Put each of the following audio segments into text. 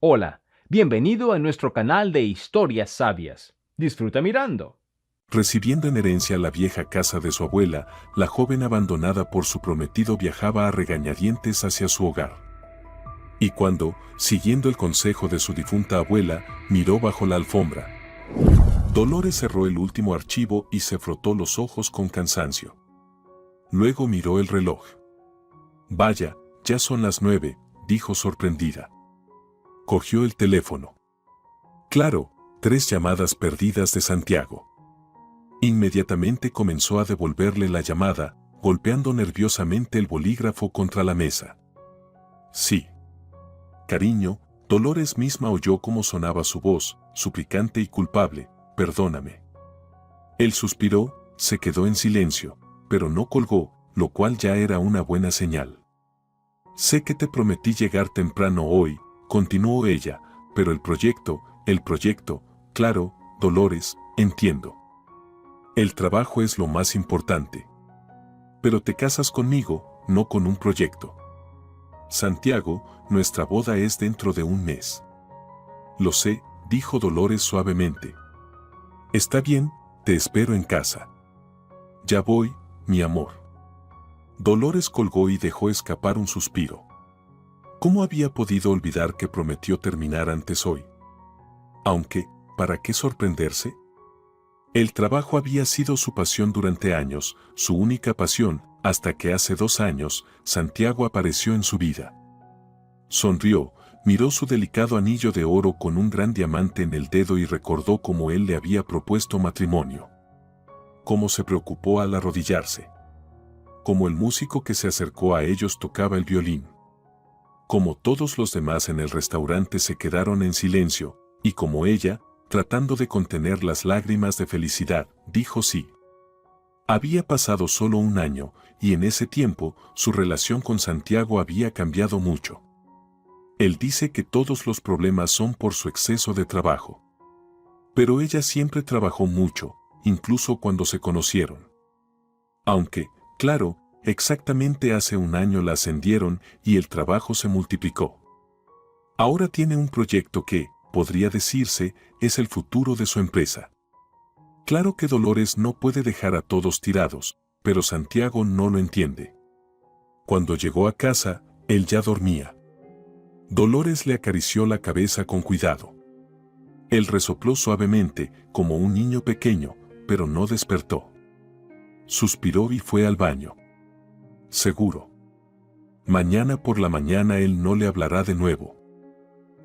Hola, bienvenido a nuestro canal de historias sabias. Disfruta mirando. Recibiendo en herencia la vieja casa de su abuela, la joven abandonada por su prometido viajaba a regañadientes hacia su hogar. Y cuando, siguiendo el consejo de su difunta abuela, miró bajo la alfombra, Dolores cerró el último archivo y se frotó los ojos con cansancio. Luego miró el reloj. Vaya, ya son las 9, dijo sorprendida. Cogió el teléfono. Claro, 3 llamadas perdidas de Santiago. Inmediatamente comenzó a devolverle la llamada, golpeando nerviosamente el bolígrafo contra la mesa. Sí. Cariño, Dolores misma oyó cómo sonaba su voz, suplicante y culpable. Perdóname. Él suspiró, se quedó en silencio, pero no colgó, lo cual ya era una buena señal. Sé que te prometí llegar temprano hoy, continuó ella, pero el proyecto, claro, Dolores, entiendo. El trabajo es lo más importante. Pero te casas conmigo, no con un proyecto. Santiago, nuestra boda es dentro de un mes. Lo sé, dijo Dolores suavemente. Está bien, te espero en casa. Ya voy, mi amor. Dolores colgó y dejó escapar un suspiro. ¿Cómo había podido olvidar que prometió terminar antes hoy? Aunque, ¿para qué sorprenderse? El trabajo había sido su pasión durante años, su única pasión, hasta que hace 2 años, Santiago apareció en su vida. Sonrió, miró su delicado anillo de oro con un gran diamante en el dedo y recordó cómo él le había propuesto matrimonio. Cómo se preocupó al arrodillarse. Cómo el músico que se acercó a ellos tocaba el violín. Cómo todos los demás en el restaurante se quedaron en silencio, y como ella, tratando de contener las lágrimas de felicidad, dijo sí. Había pasado solo 1 año, y en ese tiempo, su relación con Santiago había cambiado mucho. Él dice que todos los problemas son por su exceso de trabajo. Pero ella siempre trabajó mucho, incluso cuando se conocieron. Aunque, claro, exactamente hace 1 año la ascendieron y el trabajo se multiplicó. Ahora tiene un proyecto que, podría decirse, es el futuro de su empresa. Claro que Dolores no puede dejar a todos tirados, pero Santiago no lo entiende. Cuando llegó a casa, él ya dormía. Dolores le acarició la cabeza con cuidado. Él resopló suavemente, como un niño pequeño, pero no despertó. Suspiró y fue al baño. Seguro. Mañana por la mañana él no le hablará de nuevo.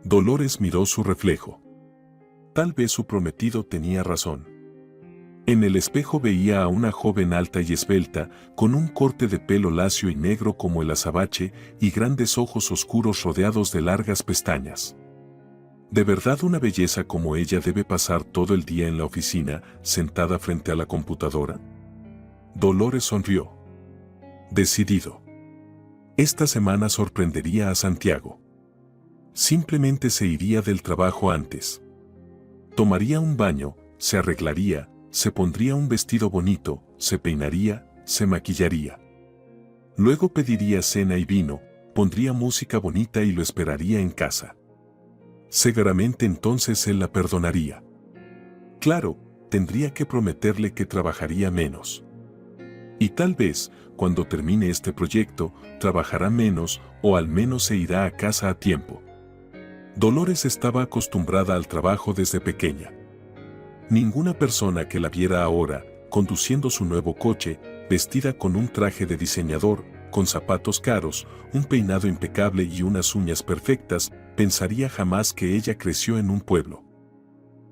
Dolores miró su reflejo. Tal vez su prometido tenía razón. En el espejo veía a una joven alta y esbelta, con un corte de pelo lacio y negro como el azabache y grandes ojos oscuros rodeados de largas pestañas. ¿De verdad una belleza como ella debe pasar todo el día en la oficina, sentada frente a la computadora? Dolores sonrió. Decidido. Esta semana sorprendería a Santiago. Simplemente se iría del trabajo antes. Tomaría un baño, se arreglaría, se pondría un vestido bonito, se peinaría, se maquillaría. Luego pediría cena y vino, pondría música bonita y lo esperaría en casa. Seguramente entonces él la perdonaría. Claro, tendría que prometerle que trabajaría menos. Y tal vez, cuando termine este proyecto, trabajará menos o al menos se irá a casa a tiempo. Dolores estaba acostumbrada al trabajo desde pequeña. Ninguna persona que la viera ahora, conduciendo su nuevo coche, vestida con un traje de diseñador, con zapatos caros, un peinado impecable y unas uñas perfectas, pensaría jamás que ella creció en un pueblo.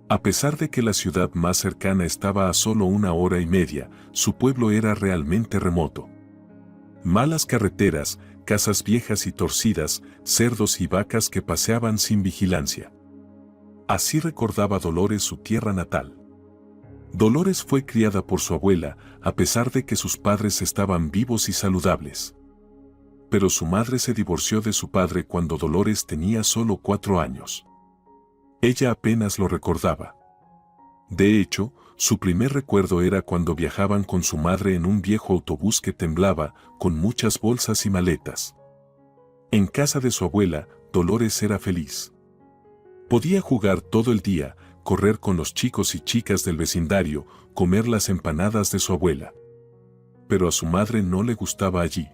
A pesar de que la ciudad más cercana estaba a solo 1 hora y media, su pueblo era realmente remoto. Malas carreteras, casas viejas y torcidas, cerdos y vacas que paseaban sin vigilancia. Así recordaba Dolores su tierra natal. Dolores fue criada por su abuela, a pesar de que sus padres estaban vivos y saludables. Pero su madre se divorció de su padre cuando Dolores tenía solo 4 años. Ella apenas lo recordaba. De hecho, su primer recuerdo era cuando viajaban con su madre en un viejo autobús que temblaba, con muchas bolsas y maletas. En casa de su abuela, Dolores era feliz. Podía jugar todo el día, correr con los chicos y chicas del vecindario, comer las empanadas de su abuela. Pero a su madre no le gustaba allí.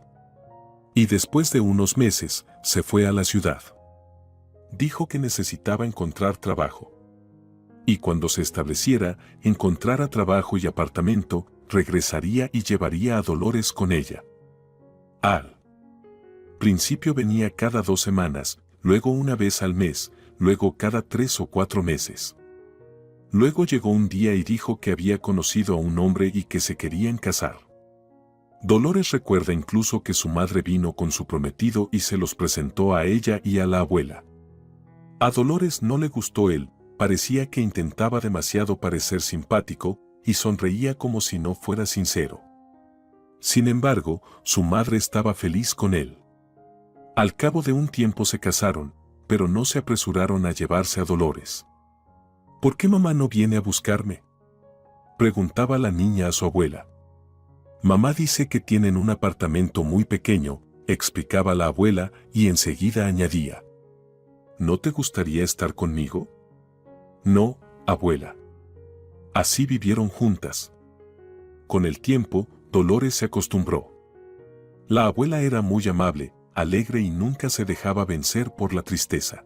Y después de unos meses, se fue a la ciudad. Dijo que necesitaba encontrar trabajo. Y cuando se estableciera, encontrara trabajo y apartamento, regresaría y llevaría a Dolores con ella. Al principio venía cada 2 semanas, luego una vez al mes, luego cada 3 o 4 meses. Luego llegó un día y dijo que había conocido a un hombre y que se querían casar. Dolores recuerda incluso que su madre vino con su prometido y se los presentó a ella y a la abuela. A Dolores no le gustó él, parecía que intentaba demasiado parecer simpático y sonreía como si no fuera sincero. Sin embargo, su madre estaba feliz con él. Al cabo de un tiempo se casaron, pero no se apresuraron a llevarse a Dolores. ¿Por qué mamá no viene a buscarme?, preguntaba la niña a su abuela. Mamá dice que tienen un apartamento muy pequeño, explicaba la abuela y enseguida añadía. ¿No te gustaría estar conmigo? No, abuela. Así vivieron juntas. Con el tiempo, Dolores se acostumbró. La abuela era muy amable, alegre y nunca se dejaba vencer por la tristeza.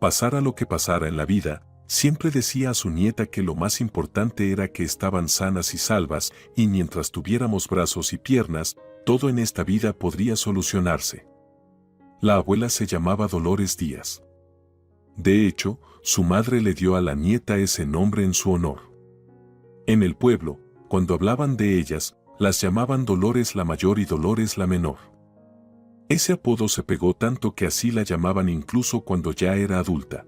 Pasara lo que pasara en la vida, siempre decía a su nieta que lo más importante era que estaban sanas y salvas y mientras tuviéramos brazos y piernas, todo en esta vida podría solucionarse. La abuela se llamaba Dolores Díaz. De hecho, su madre le dio a la nieta ese nombre en su honor. En el pueblo, cuando hablaban de ellas, las llamaban Dolores la mayor y Dolores la menor. Ese apodo se pegó tanto que así la llamaban incluso cuando ya era adulta.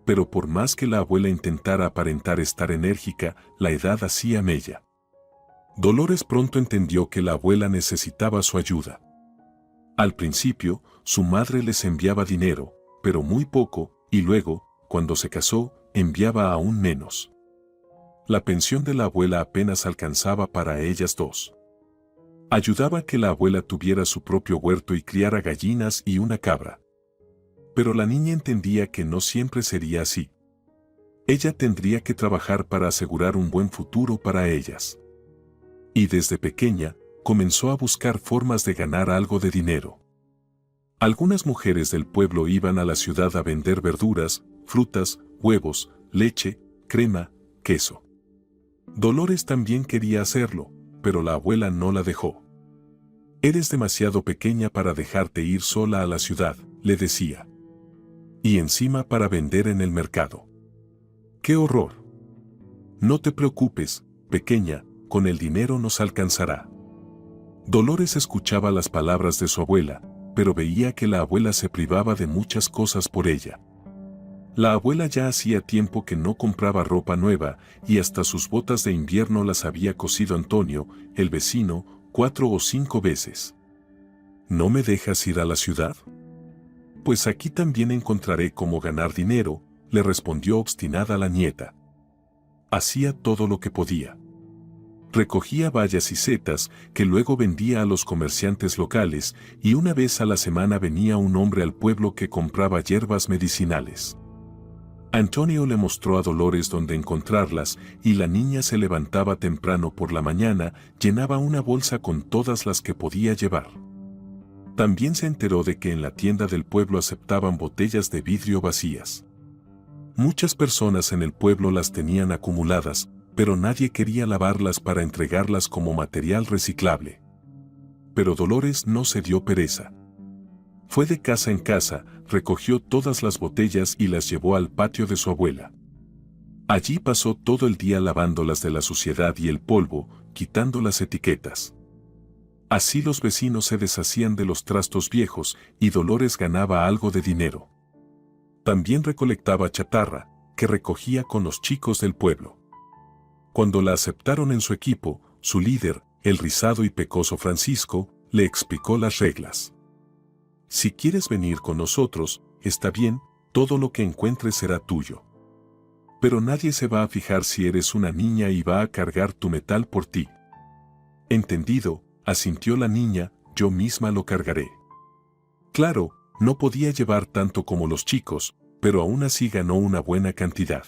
Pero por más que la abuela intentara aparentar estar enérgica, la edad hacía mella. Dolores pronto entendió que la abuela necesitaba su ayuda. Al principio, su madre les enviaba dinero, pero muy poco, y luego, cuando se casó, enviaba aún menos. La pensión de la abuela apenas alcanzaba para ellas dos. Ayudaba a que la abuela tuviera su propio huerto y criara gallinas y una cabra. Pero la niña entendía que no siempre sería así. Ella tendría que trabajar para asegurar un buen futuro para ellas. Y desde pequeña, comenzó a buscar formas de ganar algo de dinero. Algunas mujeres del pueblo iban a la ciudad a vender verduras, frutas, huevos, leche, crema, queso. Dolores también quería hacerlo, pero la abuela no la dejó. «Eres demasiado pequeña para dejarte ir sola a la ciudad», le decía. «Y encima para vender en el mercado. ¡Qué horror! No te preocupes, pequeña, con el dinero nos alcanzará». Dolores escuchaba las palabras de su abuela, pero veía que la abuela se privaba de muchas cosas por ella. La abuela ya hacía tiempo que no compraba ropa nueva y hasta sus botas de invierno las había cosido Antonio, el vecino, 4 o 5 veces. ¿No me dejas ir a la ciudad? Pues aquí también encontraré cómo ganar dinero, le respondió obstinada la nieta. Hacía todo lo que podía. Recogía bayas y setas que luego vendía a los comerciantes locales y una vez a la semana venía un hombre al pueblo que compraba hierbas medicinales. Antonio le mostró a Dolores dónde encontrarlas y la niña se levantaba temprano por la mañana, llenaba una bolsa con todas las que podía llevar. También se enteró de que en la tienda del pueblo aceptaban botellas de vidrio vacías. Muchas personas en el pueblo las tenían acumuladas, pero nadie quería lavarlas para entregarlas como material reciclable. Pero Dolores no se dio pereza. Fue de casa en casa, recogió todas las botellas y las llevó al patio de su abuela. Allí pasó todo el día lavándolas de la suciedad y el polvo, quitando las etiquetas. Así los vecinos se deshacían de los trastos viejos y Dolores ganaba algo de dinero. También recolectaba chatarra, que recogía con los chicos del pueblo. Cuando la aceptaron en su equipo, su líder, el rizado y pecoso Francisco, le explicó las reglas. Si quieres venir con nosotros, está bien, todo lo que encuentres será tuyo. Pero nadie se va a fijar si eres una niña y va a cargar tu metal por ti. Entendido, asintió la niña, yo misma lo cargaré. Claro, no podía llevar tanto como los chicos, pero aún así ganó una buena cantidad.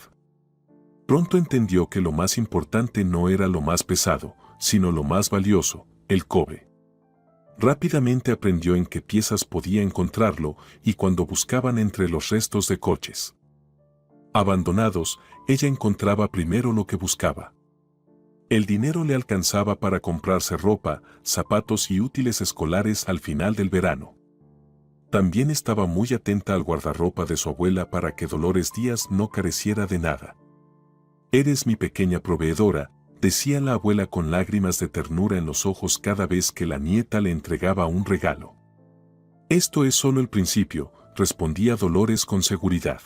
Pronto entendió que lo más importante no era lo más pesado, sino lo más valioso, el cobre. Rápidamente aprendió en qué piezas podía encontrarlo y cuando buscaban entre los restos de coches abandonados, ella encontraba primero lo que buscaba. El dinero le alcanzaba para comprarse ropa, zapatos y útiles escolares al final del verano. También estaba muy atenta al guardarropa de su abuela para que Dolores Díaz no careciera de nada. «Eres mi pequeña proveedora», decía la abuela con lágrimas de ternura en los ojos cada vez que la nieta le entregaba un regalo. «Esto es solo el principio», respondía Dolores con seguridad.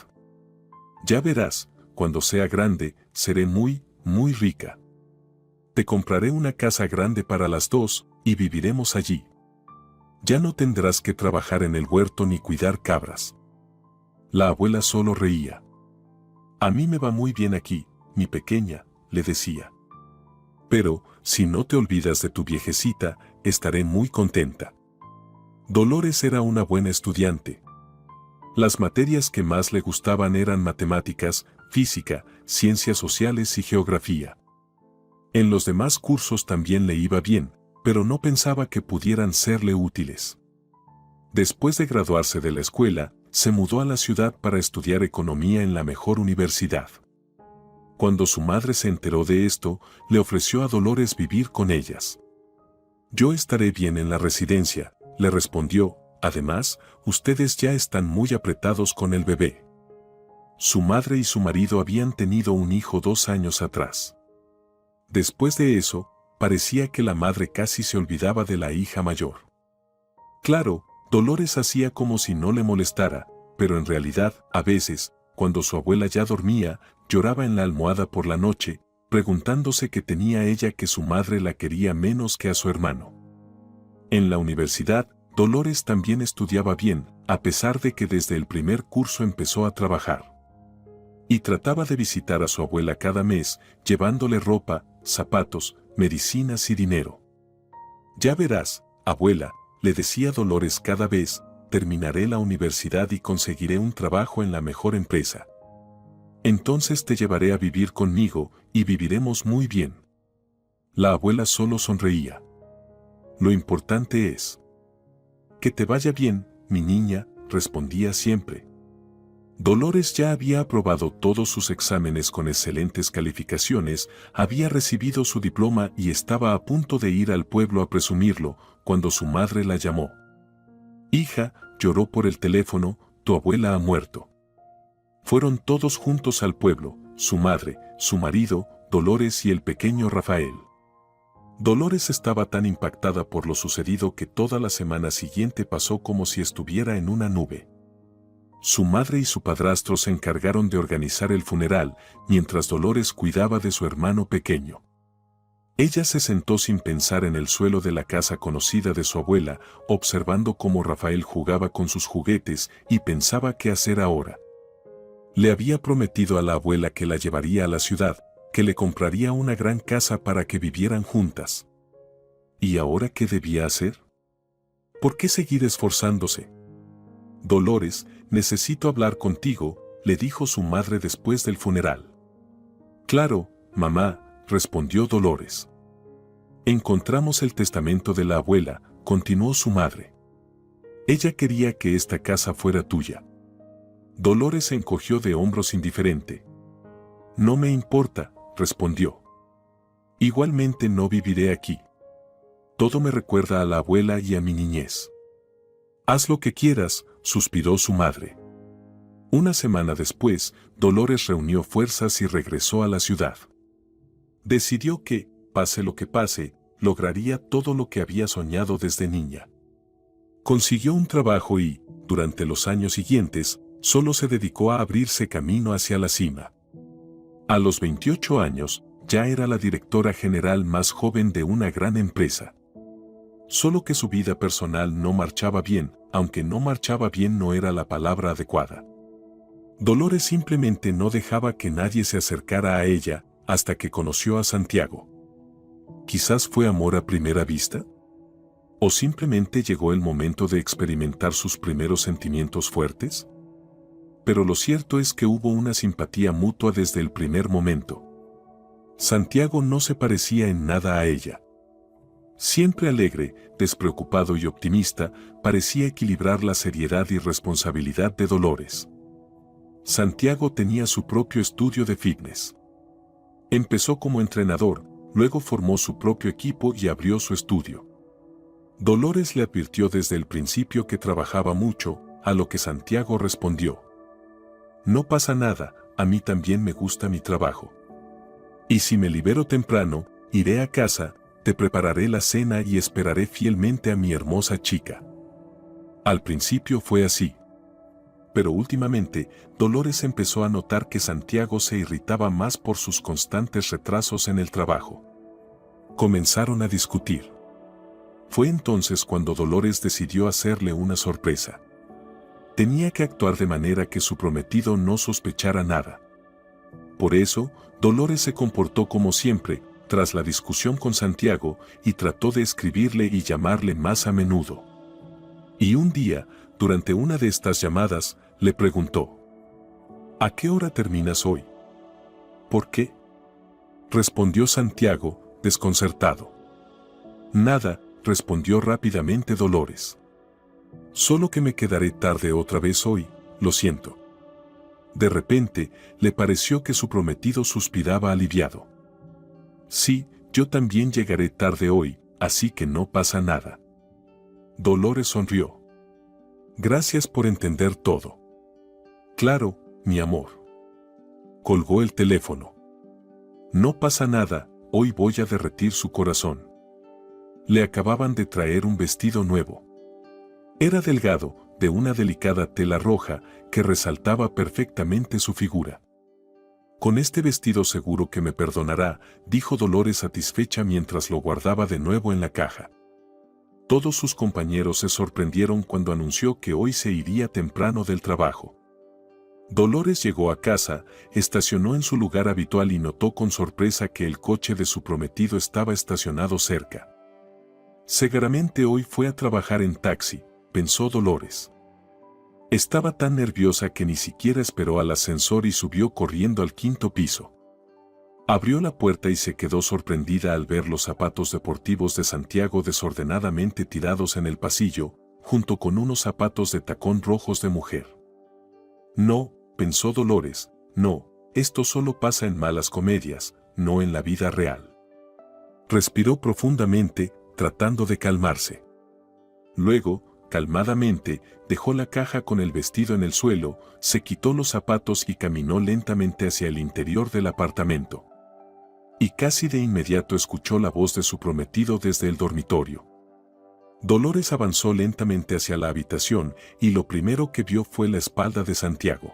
«Ya verás, cuando sea grande, seré muy, muy rica. Te compraré una casa grande para las dos y viviremos allí. Ya no tendrás que trabajar en el huerto ni cuidar cabras». La abuela solo reía. «A mí me va muy bien aquí, mi pequeña», le decía. «Pero, si no te olvidas de tu viejecita, estaré muy contenta». Dolores era una buena estudiante. Las materias que más le gustaban eran matemáticas, física, ciencias sociales y geografía. En los demás cursos también le iba bien, pero no pensaba que pudieran serle útiles. Después de graduarse de la escuela, se mudó a la ciudad para estudiar economía en la mejor universidad. Cuando su madre se enteró de esto, le ofreció a Dolores vivir con ellas. «Yo estaré bien en la residencia», le respondió. «Además, ustedes ya están muy apretados con el bebé». Su madre y su marido habían tenido un hijo 2 años atrás. Después de eso, parecía que la madre casi se olvidaba de la hija mayor. Claro, Dolores hacía como si no le molestara, pero en realidad, a veces, cuando su abuela ya dormía, lloraba en la almohada por la noche, preguntándose qué tenía ella que su madre la quería menos que a su hermano. En la universidad, Dolores también estudiaba bien, a pesar de que desde el primer curso empezó a trabajar. Y trataba de visitar a su abuela cada mes, llevándole ropa, zapatos, medicinas y dinero. «Ya verás, abuela», le decía Dolores cada vez, «terminaré la universidad y conseguiré un trabajo en la mejor empresa. Entonces te llevaré a vivir conmigo y viviremos muy bien». La abuela solo sonreía. «Lo importante es que te vaya bien, mi niña», respondía siempre. Dolores ya había aprobado todos sus exámenes con excelentes calificaciones, había recibido su diploma y estaba a punto de ir al pueblo a presumirlo, cuando su madre la llamó. «Hija», lloró por el teléfono, «tu abuela ha muerto». Fueron todos juntos al pueblo, su madre, su marido, Dolores y el pequeño Rafael. Dolores estaba tan impactada por lo sucedido que toda la semana siguiente pasó como si estuviera en una nube. Su madre y su padrastro se encargaron de organizar el funeral, mientras Dolores cuidaba de su hermano pequeño. Ella se sentó sin pensar en el suelo de la casa conocida de su abuela, observando cómo Rafael jugaba con sus juguetes y pensaba qué hacer ahora. Le había prometido a la abuela que la llevaría a la ciudad, que le compraría una gran casa para que vivieran juntas. ¿Y ahora qué debía hacer? ¿Por qué seguir esforzándose? «Dolores, necesito hablar contigo», le dijo su madre después del funeral. «Claro, mamá», respondió Dolores. «Encontramos el testamento de la abuela», continuó su madre. «Ella quería que esta casa fuera tuya». Dolores se encogió de hombros indiferente. «No me importa», respondió. «Igualmente no viviré aquí. Todo me recuerda a la abuela y a mi niñez». «Haz lo que quieras», suspiró su madre. Una semana después, Dolores reunió fuerzas y regresó a la ciudad. Decidió que, pase lo que pase, lograría todo lo que había soñado desde niña. Consiguió un trabajo y, durante los años siguientes, solo se dedicó a abrirse camino hacia la cima. A los 28 años, ya era la directora general más joven de una gran empresa. Solo que su vida personal no marchaba bien, aunque no marchaba bien no era la palabra adecuada. Dolores simplemente no dejaba que nadie se acercara a ella, hasta que conoció a Santiago. ¿Quizás fue amor a primera vista? ¿O simplemente llegó el momento de experimentar sus primeros sentimientos fuertes? pero lo cierto es que hubo una simpatía mutua desde el primer momento. Santiago no se parecía en nada a ella. Siempre alegre, despreocupado y optimista, parecía equilibrar la seriedad y responsabilidad de Dolores. Santiago tenía su propio estudio de fitness. Empezó como entrenador, luego formó su propio equipo y abrió su estudio. Dolores le advirtió desde el principio que trabajaba mucho, a lo que Santiago respondió: «No pasa nada, a mí también me gusta mi trabajo. Y si me libero temprano, iré a casa, te prepararé la cena y esperaré fielmente a mi hermosa chica». Al principio fue así. Pero últimamente, Dolores empezó a notar que Santiago se irritaba más por sus constantes retrasos en el trabajo. Comenzaron a discutir. Fue entonces cuando Dolores decidió hacerle una sorpresa. Tenía que actuar de manera que su prometido no sospechara nada. Por eso, Dolores se comportó como siempre, tras la discusión con Santiago, y trató de escribirle y llamarle más a menudo. Y un día, durante una de estas llamadas, le preguntó: «¿A qué hora terminas hoy?». «¿Por qué?», respondió Santiago, desconcertado. «Nada», respondió rápidamente Dolores. «Solo que me quedaré tarde otra vez hoy, lo siento». De repente, le pareció que su prometido suspiraba aliviado. «Sí, yo también llegaré tarde hoy, así que no pasa nada». Dolores sonrió. «Gracias por entender todo». «Claro, mi amor». Colgó el teléfono. «No pasa nada, hoy voy a derretir su corazón». Le acababan de traer un vestido nuevo. Era delgado, de una delicada tela roja, que resaltaba perfectamente su figura. «Con este vestido seguro que me perdonará», dijo Dolores satisfecha mientras lo guardaba de nuevo en la caja. Todos sus compañeros se sorprendieron cuando anunció que hoy se iría temprano del trabajo. Dolores llegó a casa, estacionó en su lugar habitual y notó con sorpresa que el coche de su prometido estaba estacionado cerca. «Seguramente hoy fue a trabajar en taxi», pensó Dolores. Estaba tan nerviosa que ni siquiera esperó al ascensor y subió corriendo al 5º piso. Abrió la puerta y se quedó sorprendida al ver los zapatos deportivos de Santiago desordenadamente tirados en el pasillo, junto con unos zapatos de tacón rojos de mujer. «No», pensó Dolores, «no, esto solo pasa en malas comedias, no en la vida real». Respiró profundamente, tratando de calmarse. Luego, calmadamente, dejó la caja con el vestido en el suelo, se quitó los zapatos y caminó lentamente hacia el interior del apartamento. Y casi de inmediato escuchó la voz de su prometido desde el dormitorio. Dolores avanzó lentamente hacia la habitación y lo primero que vio fue la espalda de Santiago.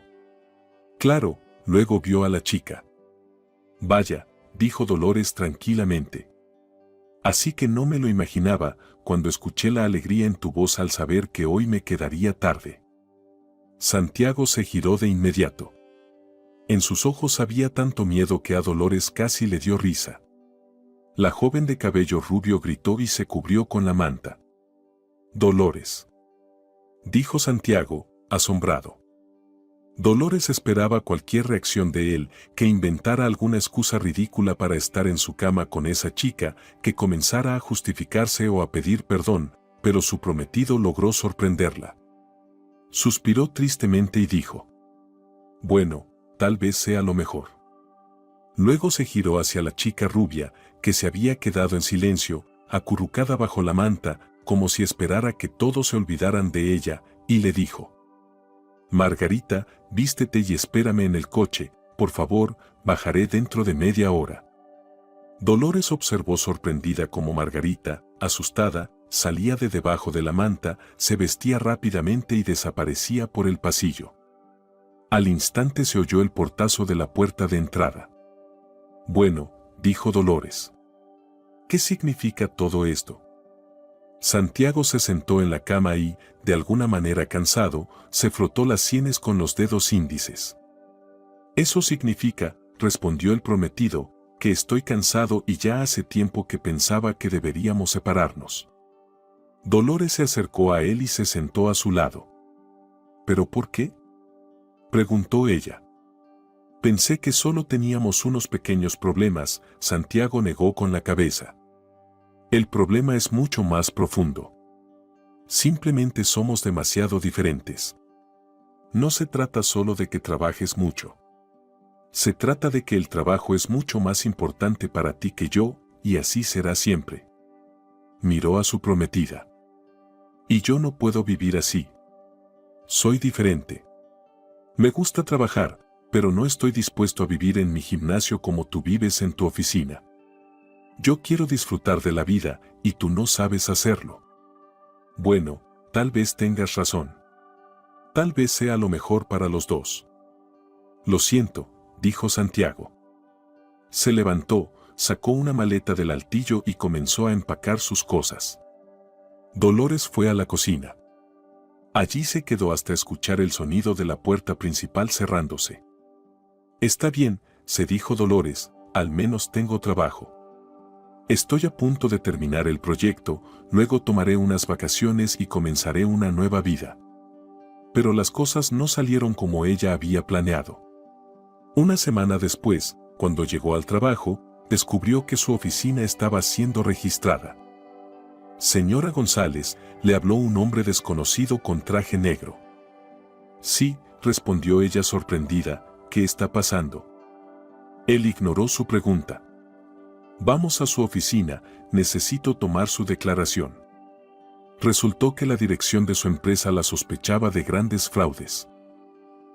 Claro, luego vio a la chica. «Vaya», dijo Dolores tranquilamente. «Así que no me lo imaginaba, cuando escuché la alegría en tu voz al saber que hoy me quedaría tarde». Santiago se giró de inmediato. En sus ojos había tanto miedo que a Dolores casi le dio risa. La joven de cabello rubio gritó y se cubrió con la manta. «Dolores», dijo Santiago, asombrado. Dolores esperaba cualquier reacción de él, que inventara alguna excusa ridícula para estar en su cama con esa chica, que comenzara a justificarse o a pedir perdón, pero su prometido logró sorprenderla. Suspiró tristemente y dijo: «Bueno, tal vez sea lo mejor». Luego se giró hacia la chica rubia, que se había quedado en silencio, acurrucada bajo la manta, como si esperara que todos se olvidaran de ella, y le dijo: «Margarita, vístete y espérame en el coche, por favor, bajaré dentro de media hora». Dolores observó sorprendida cómo Margarita, asustada, salía de debajo de la manta, se vestía rápidamente y desaparecía por el pasillo. Al instante se oyó el portazo de la puerta de entrada. «Bueno», dijo Dolores. «¿Qué significa todo esto?». Santiago se sentó en la cama y, de alguna manera cansado, se frotó las sienes con los dedos índices. «Eso significa», respondió el prometido, «que estoy cansado y ya hace tiempo que pensaba que deberíamos separarnos». Dolores se acercó a él y se sentó a su lado. «¿Pero por qué?». Preguntó ella. Pensé que solo teníamos unos pequeños problemas, Santiago negó con la cabeza. El problema es mucho más profundo. Simplemente somos demasiado diferentes. No se trata solo de que trabajes mucho. Se trata de que el trabajo es mucho más importante para ti que yo, y así será siempre. Miró a su prometida. Y yo no puedo vivir así. Soy diferente. Me gusta trabajar, pero no estoy dispuesto a vivir en mi gimnasio como tú vives en tu oficina. Yo quiero disfrutar de la vida, y tú no sabes hacerlo. Bueno, tal vez tengas razón. Tal vez sea lo mejor para los dos. Lo siento, dijo Santiago. Se levantó, sacó una maleta del altillo y comenzó a empacar sus cosas. Dolores fue a la cocina. Allí se quedó hasta escuchar el sonido de la puerta principal cerrándose. Está bien, se dijo Dolores, al menos tengo trabajo. Estoy a punto de terminar el proyecto, luego tomaré unas vacaciones y comenzaré una nueva vida. Pero las cosas no salieron como ella había planeado. Una semana después, cuando llegó al trabajo, descubrió que su oficina estaba siendo registrada. Señora González, le habló un hombre desconocido con traje negro. Sí, respondió ella sorprendida, ¿qué está pasando? Él ignoró su pregunta. Vamos a su oficina, necesito tomar su declaración. Resultó que la dirección de su empresa la sospechaba de grandes fraudes.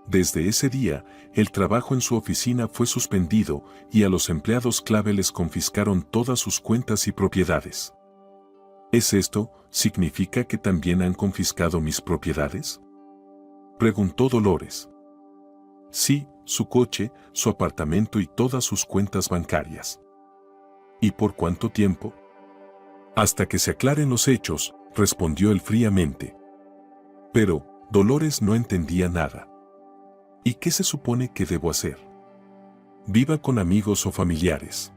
Desde ese día, el trabajo en su oficina fue suspendido y a los empleados clave les confiscaron todas sus cuentas y propiedades. ¿Es esto, significa que también han confiscado mis propiedades? Preguntó Dolores. Sí, su coche, su apartamento y todas sus cuentas bancarias. ¿Y por cuánto tiempo? Hasta que se aclaren los hechos, respondió él fríamente. Pero, Dolores no entendía nada. ¿Y qué se supone que debo hacer? Viva con amigos o familiares.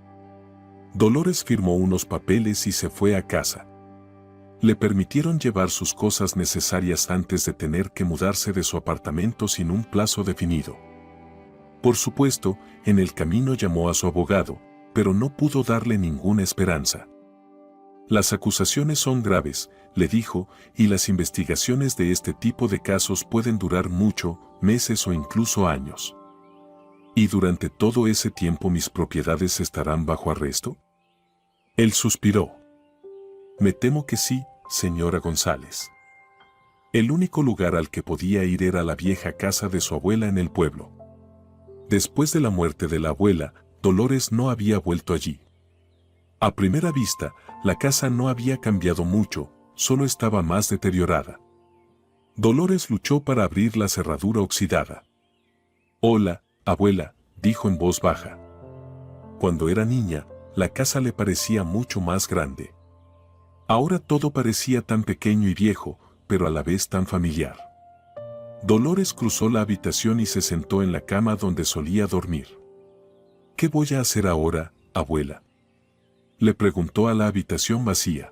Dolores firmó unos papeles y se fue a casa. Le permitieron llevar sus cosas necesarias antes de tener que mudarse de su apartamento sin un plazo definido. Por supuesto, en el camino llamó a su abogado, pero no pudo darle ninguna esperanza. Las acusaciones son graves, le dijo, y las investigaciones de este tipo de casos pueden durar mucho, meses o incluso años. ¿Y durante todo ese tiempo mis propiedades estarán bajo arresto? Él suspiró. Me temo que sí, señora González. El único lugar al que podía ir era la vieja casa de su abuela en el pueblo. Después de la muerte de la abuela, Dolores no había vuelto allí. A primera vista, la casa no había cambiado mucho, solo estaba más deteriorada. Dolores luchó para abrir la cerradura oxidada. Hola, abuela, dijo en voz baja. Cuando era niña, la casa le parecía mucho más grande. Ahora todo parecía tan pequeño y viejo, pero a la vez tan familiar. Dolores cruzó la habitación y se sentó en la cama donde solía dormir. ¿Qué voy a hacer ahora, abuela?, le preguntó a la habitación vacía.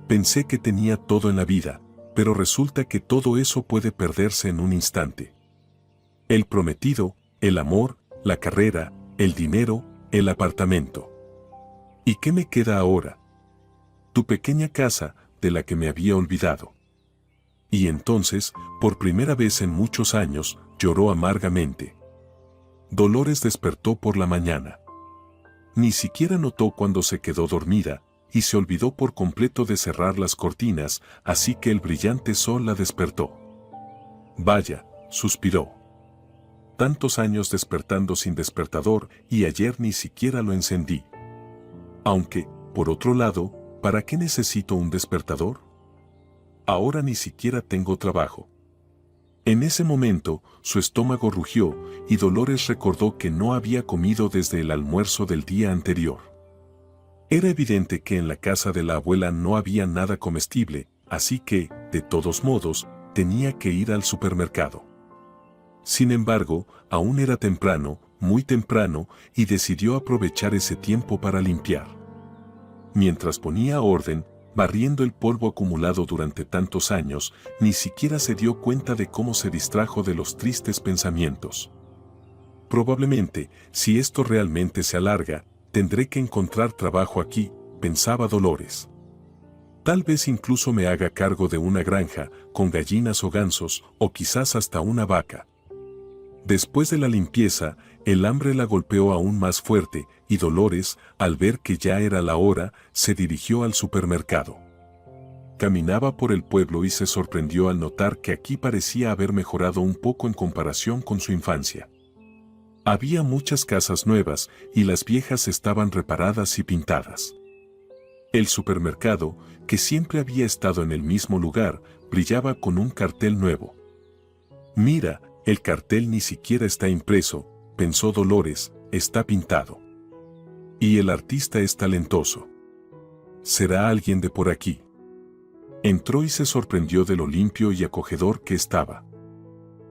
Pensé que tenía todo en la vida, pero resulta que todo eso puede perderse en un instante. El prometido, el amor, la carrera, el dinero, el apartamento. ¿Y qué me queda ahora? Tu pequeña casa, de la que me había olvidado. Y entonces, por primera vez en muchos años, lloró amargamente. Dolores despertó por la mañana. Ni siquiera notó cuando se quedó dormida, y se olvidó por completo de cerrar las cortinas, así que el brillante sol la despertó. Vaya, suspiró. Tantos años despertando sin despertador, y ayer ni siquiera lo encendí. Aunque, por otro lado, ¿para qué necesito un despertador? Ahora ni siquiera tengo trabajo. En ese momento, su estómago rugió y Dolores recordó que no había comido desde el almuerzo del día anterior. Era evidente que en la casa de la abuela no había nada comestible, así que, de todos modos, tenía que ir al supermercado. Sin embargo, aún era temprano, muy temprano, y decidió aprovechar ese tiempo para limpiar. Mientras ponía orden, barriendo el polvo acumulado durante tantos años, ni siquiera se dio cuenta de cómo se distrajo de los tristes pensamientos. Probablemente, si esto realmente se alarga, tendré que encontrar trabajo aquí, pensaba Dolores. Tal vez incluso me haga cargo de una granja, con gallinas o gansos, o quizás hasta una vaca. Después de la limpieza, el hambre la golpeó aún más fuerte, y Dolores, al ver que ya era la hora, se dirigió al supermercado. Caminaba por el pueblo y se sorprendió al notar que aquí parecía haber mejorado un poco en comparación con su infancia. Había muchas casas nuevas, y las viejas estaban reparadas y pintadas. El supermercado, que siempre había estado en el mismo lugar, brillaba con un cartel nuevo. «Mira, el cartel ni siquiera está impreso», pensó Dolores, «está pintado. Y el artista es talentoso. ¿Será alguien de por aquí?». Entró y se sorprendió de lo limpio y acogedor que estaba.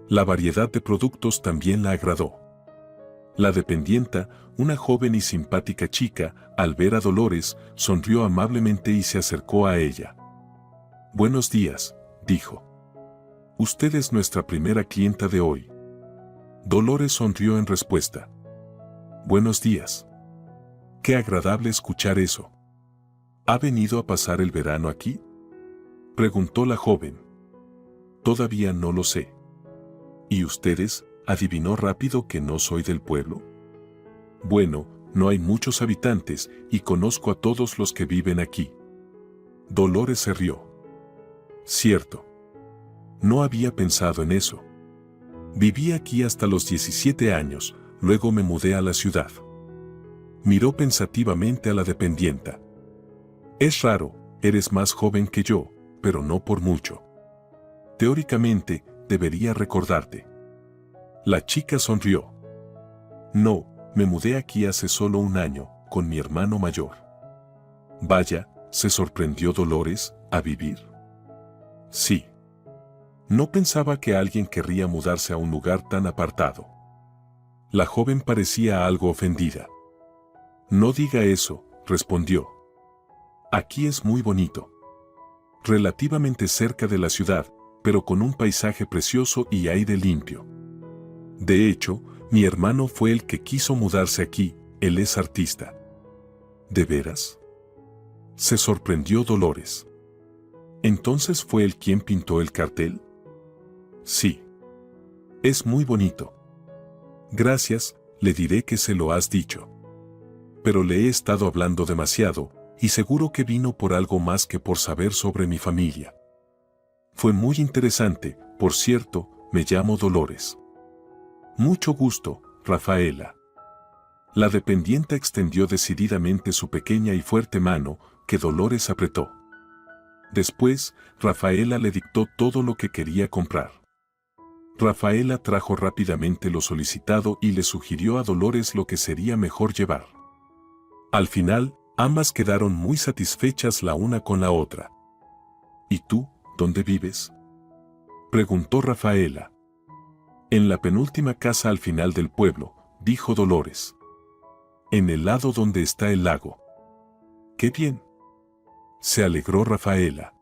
La variedad de productos también la agradó. La dependienta, una joven y simpática chica, al ver a Dolores, sonrió amablemente y se acercó a ella. «Buenos días», dijo. «Usted es nuestra primera clienta de hoy». Dolores sonrió en respuesta. «Buenos días. Qué agradable escuchar eso. ¿Ha venido a pasar el verano aquí?», preguntó la joven. «Todavía no lo sé». «¿Y ustedes?», adivinó rápido que no soy del pueblo. «Bueno, no hay muchos habitantes y conozco a todos los que viven aquí». Dolores se rió. «Cierto. No había pensado en eso. Viví aquí hasta los 17 años, luego me mudé a la ciudad». Miró pensativamente a la dependienta. «Es raro, eres más joven que yo, pero no por mucho. Teóricamente, debería recordarte». La chica sonrió. «No, me mudé aquí hace solo un año, con mi hermano mayor». «Vaya», se sorprendió Dolores, «¿a vivir?». «Sí». No pensaba que alguien querría mudarse a un lugar tan apartado. La joven parecía algo ofendida. «No diga eso», respondió. «Aquí es muy bonito. Relativamente cerca de la ciudad, pero con un paisaje precioso y aire limpio. De hecho, mi hermano fue el que quiso mudarse aquí, él es artista». «¿De veras?», se sorprendió Dolores. «¿Entonces fue él quien pintó el cartel?». «Sí. Es muy bonito». «Gracias, le diré que se lo has dicho. Pero le he estado hablando demasiado, y seguro que vino por algo más que por saber sobre mi familia. Fue muy interesante, por cierto, me llamo Dolores». «Mucho gusto, Rafaela». La dependienta extendió decididamente su pequeña y fuerte mano, que Dolores apretó. Después, Rafaela le dictó todo lo que quería comprar. Rafaela trajo rápidamente lo solicitado y le sugirió a Dolores lo que sería mejor llevar. Al final, ambas quedaron muy satisfechas la una con la otra. «¿Y tú, dónde vives?», preguntó Rafaela. «En la penúltima casa al final del pueblo», dijo Dolores. «En el lado donde está el lago». «¡Qué bien!», se alegró Rafaela.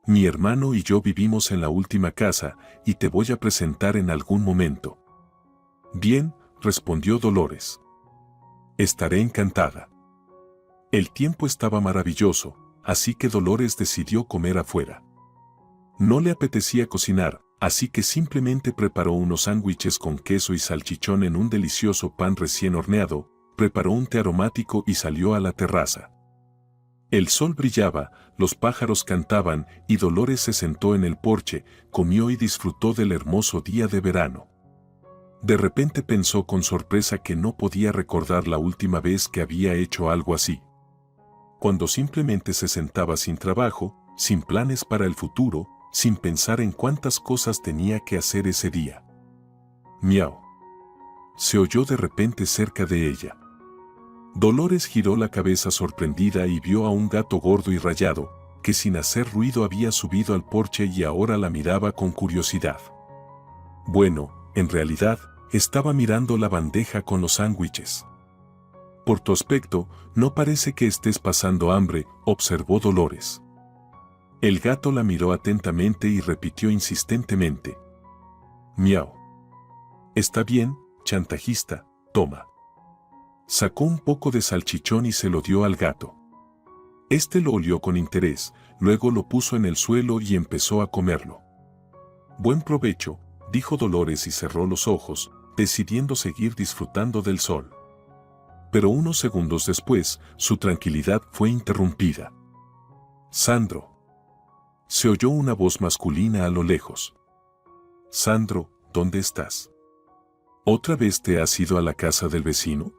«Mi hermano y yo vivimos en la última casa, y te voy a presentar en algún momento». «Bien», respondió Dolores. «Estaré encantada». El tiempo estaba maravilloso, así que Dolores decidió comer afuera. No le apetecía cocinar, así que simplemente preparó unos sándwiches con queso y salchichón en un delicioso pan recién horneado, preparó un té aromático y salió a la terraza. El sol brillaba, los pájaros cantaban y Dolores se sentó en el porche, comió y disfrutó del hermoso día de verano. De repente pensó con sorpresa que no podía recordar la última vez que había hecho algo así. Cuando simplemente se sentaba sin trabajo, sin planes para el futuro, sin pensar en cuántas cosas tenía que hacer ese día. «Miau». Se oyó de repente cerca de ella. Dolores giró la cabeza sorprendida y vio a un gato gordo y rayado, que sin hacer ruido había subido al porche y ahora la miraba con curiosidad. Bueno, en realidad, estaba mirando la bandeja con los sándwiches. Por tu aspecto, no parece que estés pasando hambre, observó Dolores. El gato la miró atentamente y repitió insistentemente: miau. Está bien, chantajista, toma. Sacó un poco de salchichón y se lo dio al gato. Este lo olió con interés, luego lo puso en el suelo y empezó a comerlo. Buen provecho, dijo Dolores y cerró los ojos, decidiendo seguir disfrutando del sol. Pero unos segundos después, su tranquilidad fue interrumpida. Sandro. Se oyó una voz masculina a lo lejos. Sandro, ¿dónde estás? ¿Otra vez te has ido a la casa del vecino?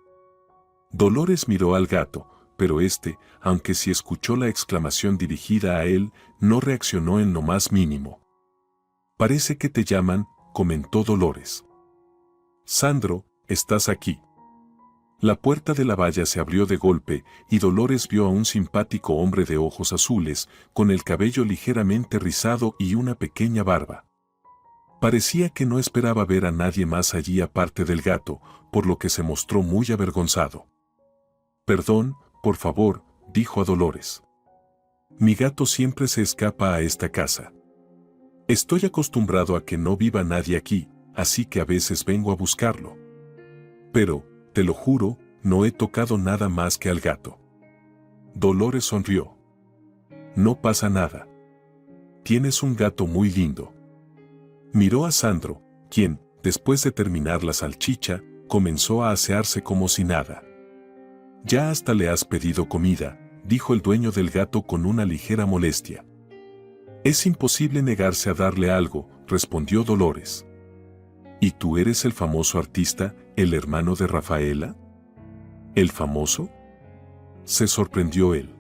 Dolores miró al gato, pero este, aunque sí escuchó la exclamación dirigida a él, no reaccionó en lo más mínimo. Parece que te llaman, comentó Dolores. Sandro, estás aquí. La puerta de la valla se abrió de golpe y Dolores vio a un simpático hombre de ojos azules, con el cabello ligeramente rizado y una pequeña barba. Parecía que no esperaba ver a nadie más allí aparte del gato, por lo que se mostró muy avergonzado. Perdón, por favor, dijo a Dolores. Mi gato siempre se escapa a esta casa. Estoy acostumbrado a que no viva nadie aquí, así que a veces vengo a buscarlo. Pero, te lo juro, no he tocado nada más que al gato. Dolores sonrió. No pasa nada. Tienes un gato muy lindo. Miró a Sandro, quien, después de terminar la salchicha, comenzó a asearse como si nada. Ya hasta le has pedido comida, dijo el dueño del gato con una ligera molestia. Es imposible negarse a darle algo, respondió Dolores. ¿Y tú eres el famoso artista, el hermano de Rafaela? ¿El famoso? Se sorprendió él.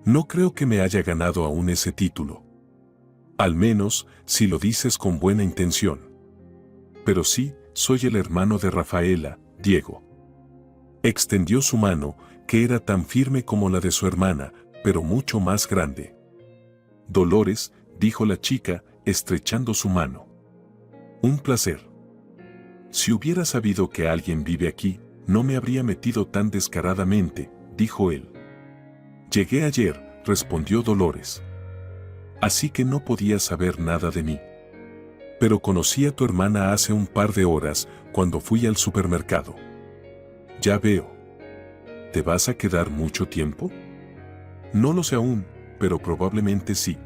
No creo que me haya ganado aún ese título. Al menos, si lo dices con buena intención. Pero sí, soy el hermano de Rafaela, Diego. Extendió su mano, que era tan firme como la de su hermana, pero mucho más grande. Dolores, dijo la chica, estrechando su mano. Un placer. Si hubiera sabido que alguien vive aquí, no me habría metido tan descaradamente, dijo él. Llegué ayer, respondió Dolores. Así que no podías saber nada de mí. Pero conocí a tu hermana hace un par de horas, cuando fui al supermercado. Ya veo. ¿Te vas a quedar mucho tiempo? No lo sé aún, pero probablemente sí.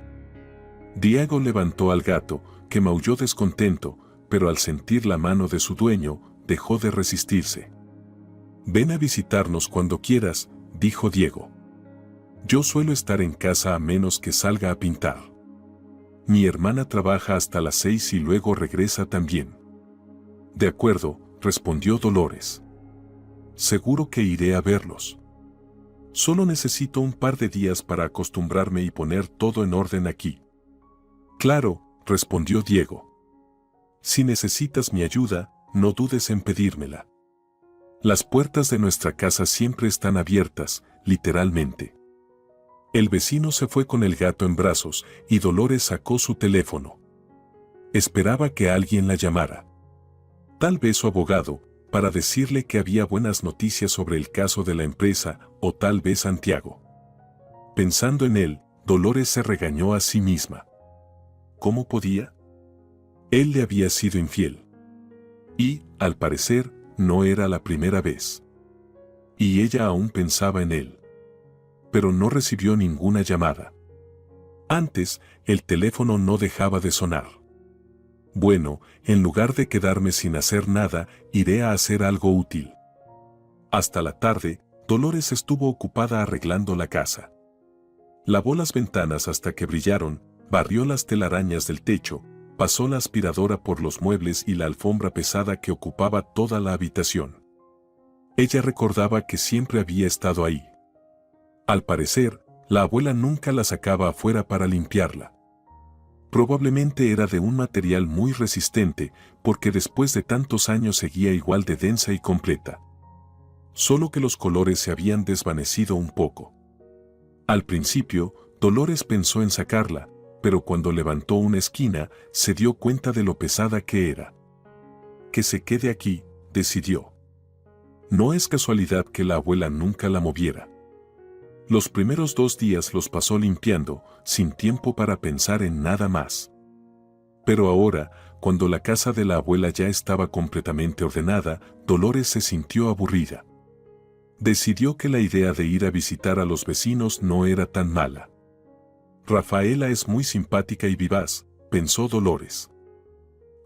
Diego levantó al gato, que maulló descontento, pero al sentir la mano de su dueño, dejó de resistirse. Ven a visitarnos cuando quieras, dijo Diego. Yo suelo estar en casa a menos que salga a pintar. Mi hermana trabaja hasta las 6 y luego regresa también. De acuerdo, respondió Dolores. Seguro que iré a verlos. Solo necesito un par de días para acostumbrarme y poner todo en orden aquí. Claro, respondió Diego. Si necesitas mi ayuda, no dudes en pedírmela. Las puertas de nuestra casa siempre están abiertas, literalmente. El vecino se fue con el gato en brazos y Dolores sacó su teléfono. Esperaba que alguien la llamara. Tal vez su abogado, para decirle que había buenas noticias sobre el caso de la empresa, o tal vez Santiago. Pensando en él, Dolores se regañó a sí misma. ¿Cómo podía? Él le había sido infiel. Y, al parecer, no era la primera vez. Y ella aún pensaba en él. Pero no recibió ninguna llamada. Antes, el teléfono no dejaba de sonar. Bueno, en lugar de quedarme sin hacer nada, iré a hacer algo útil. Hasta la tarde, Dolores estuvo ocupada arreglando la casa. Lavó las ventanas hasta que brillaron, barrió las telarañas del techo, pasó la aspiradora por los muebles y la alfombra pesada que ocupaba toda la habitación. Ella recordaba que siempre había estado ahí. Al parecer, la abuela nunca la sacaba afuera para limpiarla. Probablemente era de un material muy resistente, porque después de tantos años seguía igual de densa y completa. Solo que los colores se habían desvanecido un poco. Al principio, Dolores pensó en sacarla, pero cuando levantó una esquina, se dio cuenta de lo pesada que era. Que se quede aquí, decidió. No es casualidad que la abuela nunca la moviera. Los primeros 2 días los pasó limpiando, sin tiempo para pensar en nada más. Pero ahora, cuando la casa de la abuela ya estaba completamente ordenada, Dolores se sintió aburrida. Decidió que la idea de ir a visitar a los vecinos no era tan mala. Rafaela es muy simpática y vivaz, pensó Dolores.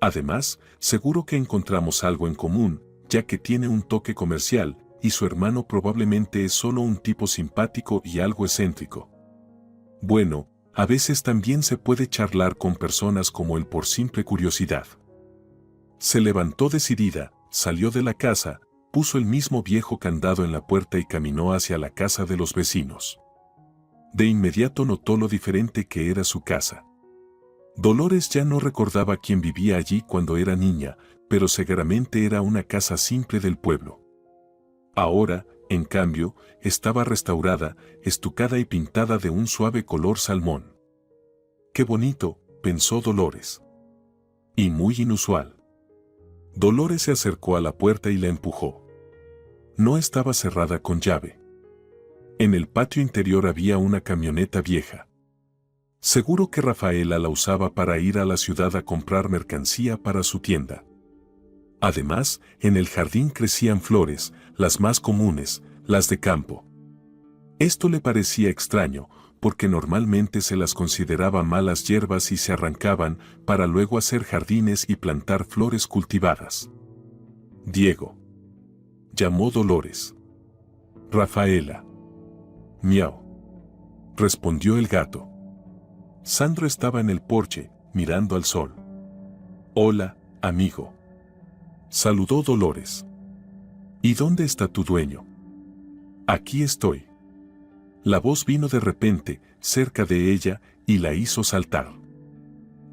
Además, seguro que encontramos algo en común, ya que tiene un toque comercial, y su hermano probablemente es solo un tipo simpático y algo excéntrico. Bueno, a veces también se puede charlar con personas como él por simple curiosidad. Se levantó decidida, salió de la casa, puso el mismo viejo candado en la puerta y caminó hacia la casa de los vecinos. De inmediato notó lo diferente que era su casa. Dolores ya no recordaba quién vivía allí cuando era niña, pero seguramente era una casa simple del pueblo. Ahora, en cambio, estaba restaurada, estucada y pintada de un suave color salmón. ¡Qué bonito!, pensó Dolores. Y muy inusual. Dolores se acercó a la puerta y la empujó. No estaba cerrada con llave. En el patio interior había una camioneta vieja. Seguro que Rafaela la usaba para ir a la ciudad a comprar mercancía para su tienda. Además, en el jardín crecían flores, las más comunes, las de campo. Esto le parecía extraño, porque normalmente se las consideraba malas hierbas y se arrancaban para luego hacer jardines y plantar flores cultivadas. Diego. Llamó Dolores. Rafaela. Miau. Respondió el gato. Sandro estaba en el porche, mirando al sol. Hola, amigo. Saludó Dolores. ¿Y dónde está tu dueño? Aquí estoy. La voz vino de repente, cerca de ella, y la hizo saltar.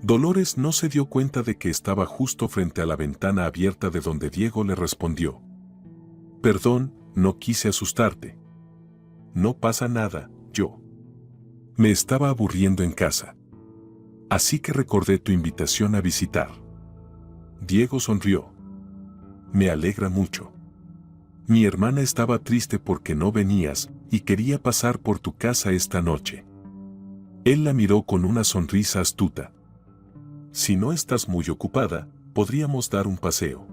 Dolores no se dio cuenta de que estaba justo frente a la ventana abierta de donde Diego le respondió. Perdón, no quise asustarte. No pasa nada, yo. Me estaba aburriendo en casa. Así que recordé tu invitación a visitar. Diego sonrió. Me alegra mucho. Mi hermana estaba triste porque no venías y quería pasar por tu casa esta noche. Él la miró con una sonrisa astuta. Si no estás muy ocupada, podríamos dar un paseo.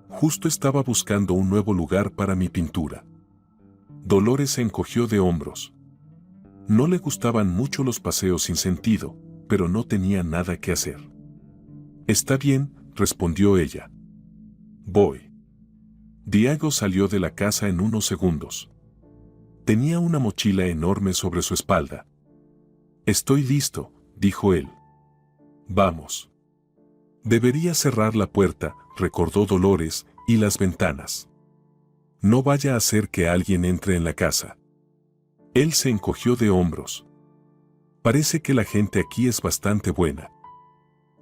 Justo estaba buscando un nuevo lugar para mi pintura. Dolores se encogió de hombros. No le gustaban mucho los paseos sin sentido, pero no tenía nada que hacer. Está bien, respondió ella. Voy. Diego salió de la casa en unos segundos. Tenía una mochila enorme sobre su espalda. Estoy listo, dijo él. Vamos. Debería cerrar la puerta, recordó Dolores, y las ventanas. No vaya a hacer que alguien entre en la casa. Él se encogió de hombros. Parece que la gente aquí es bastante buena.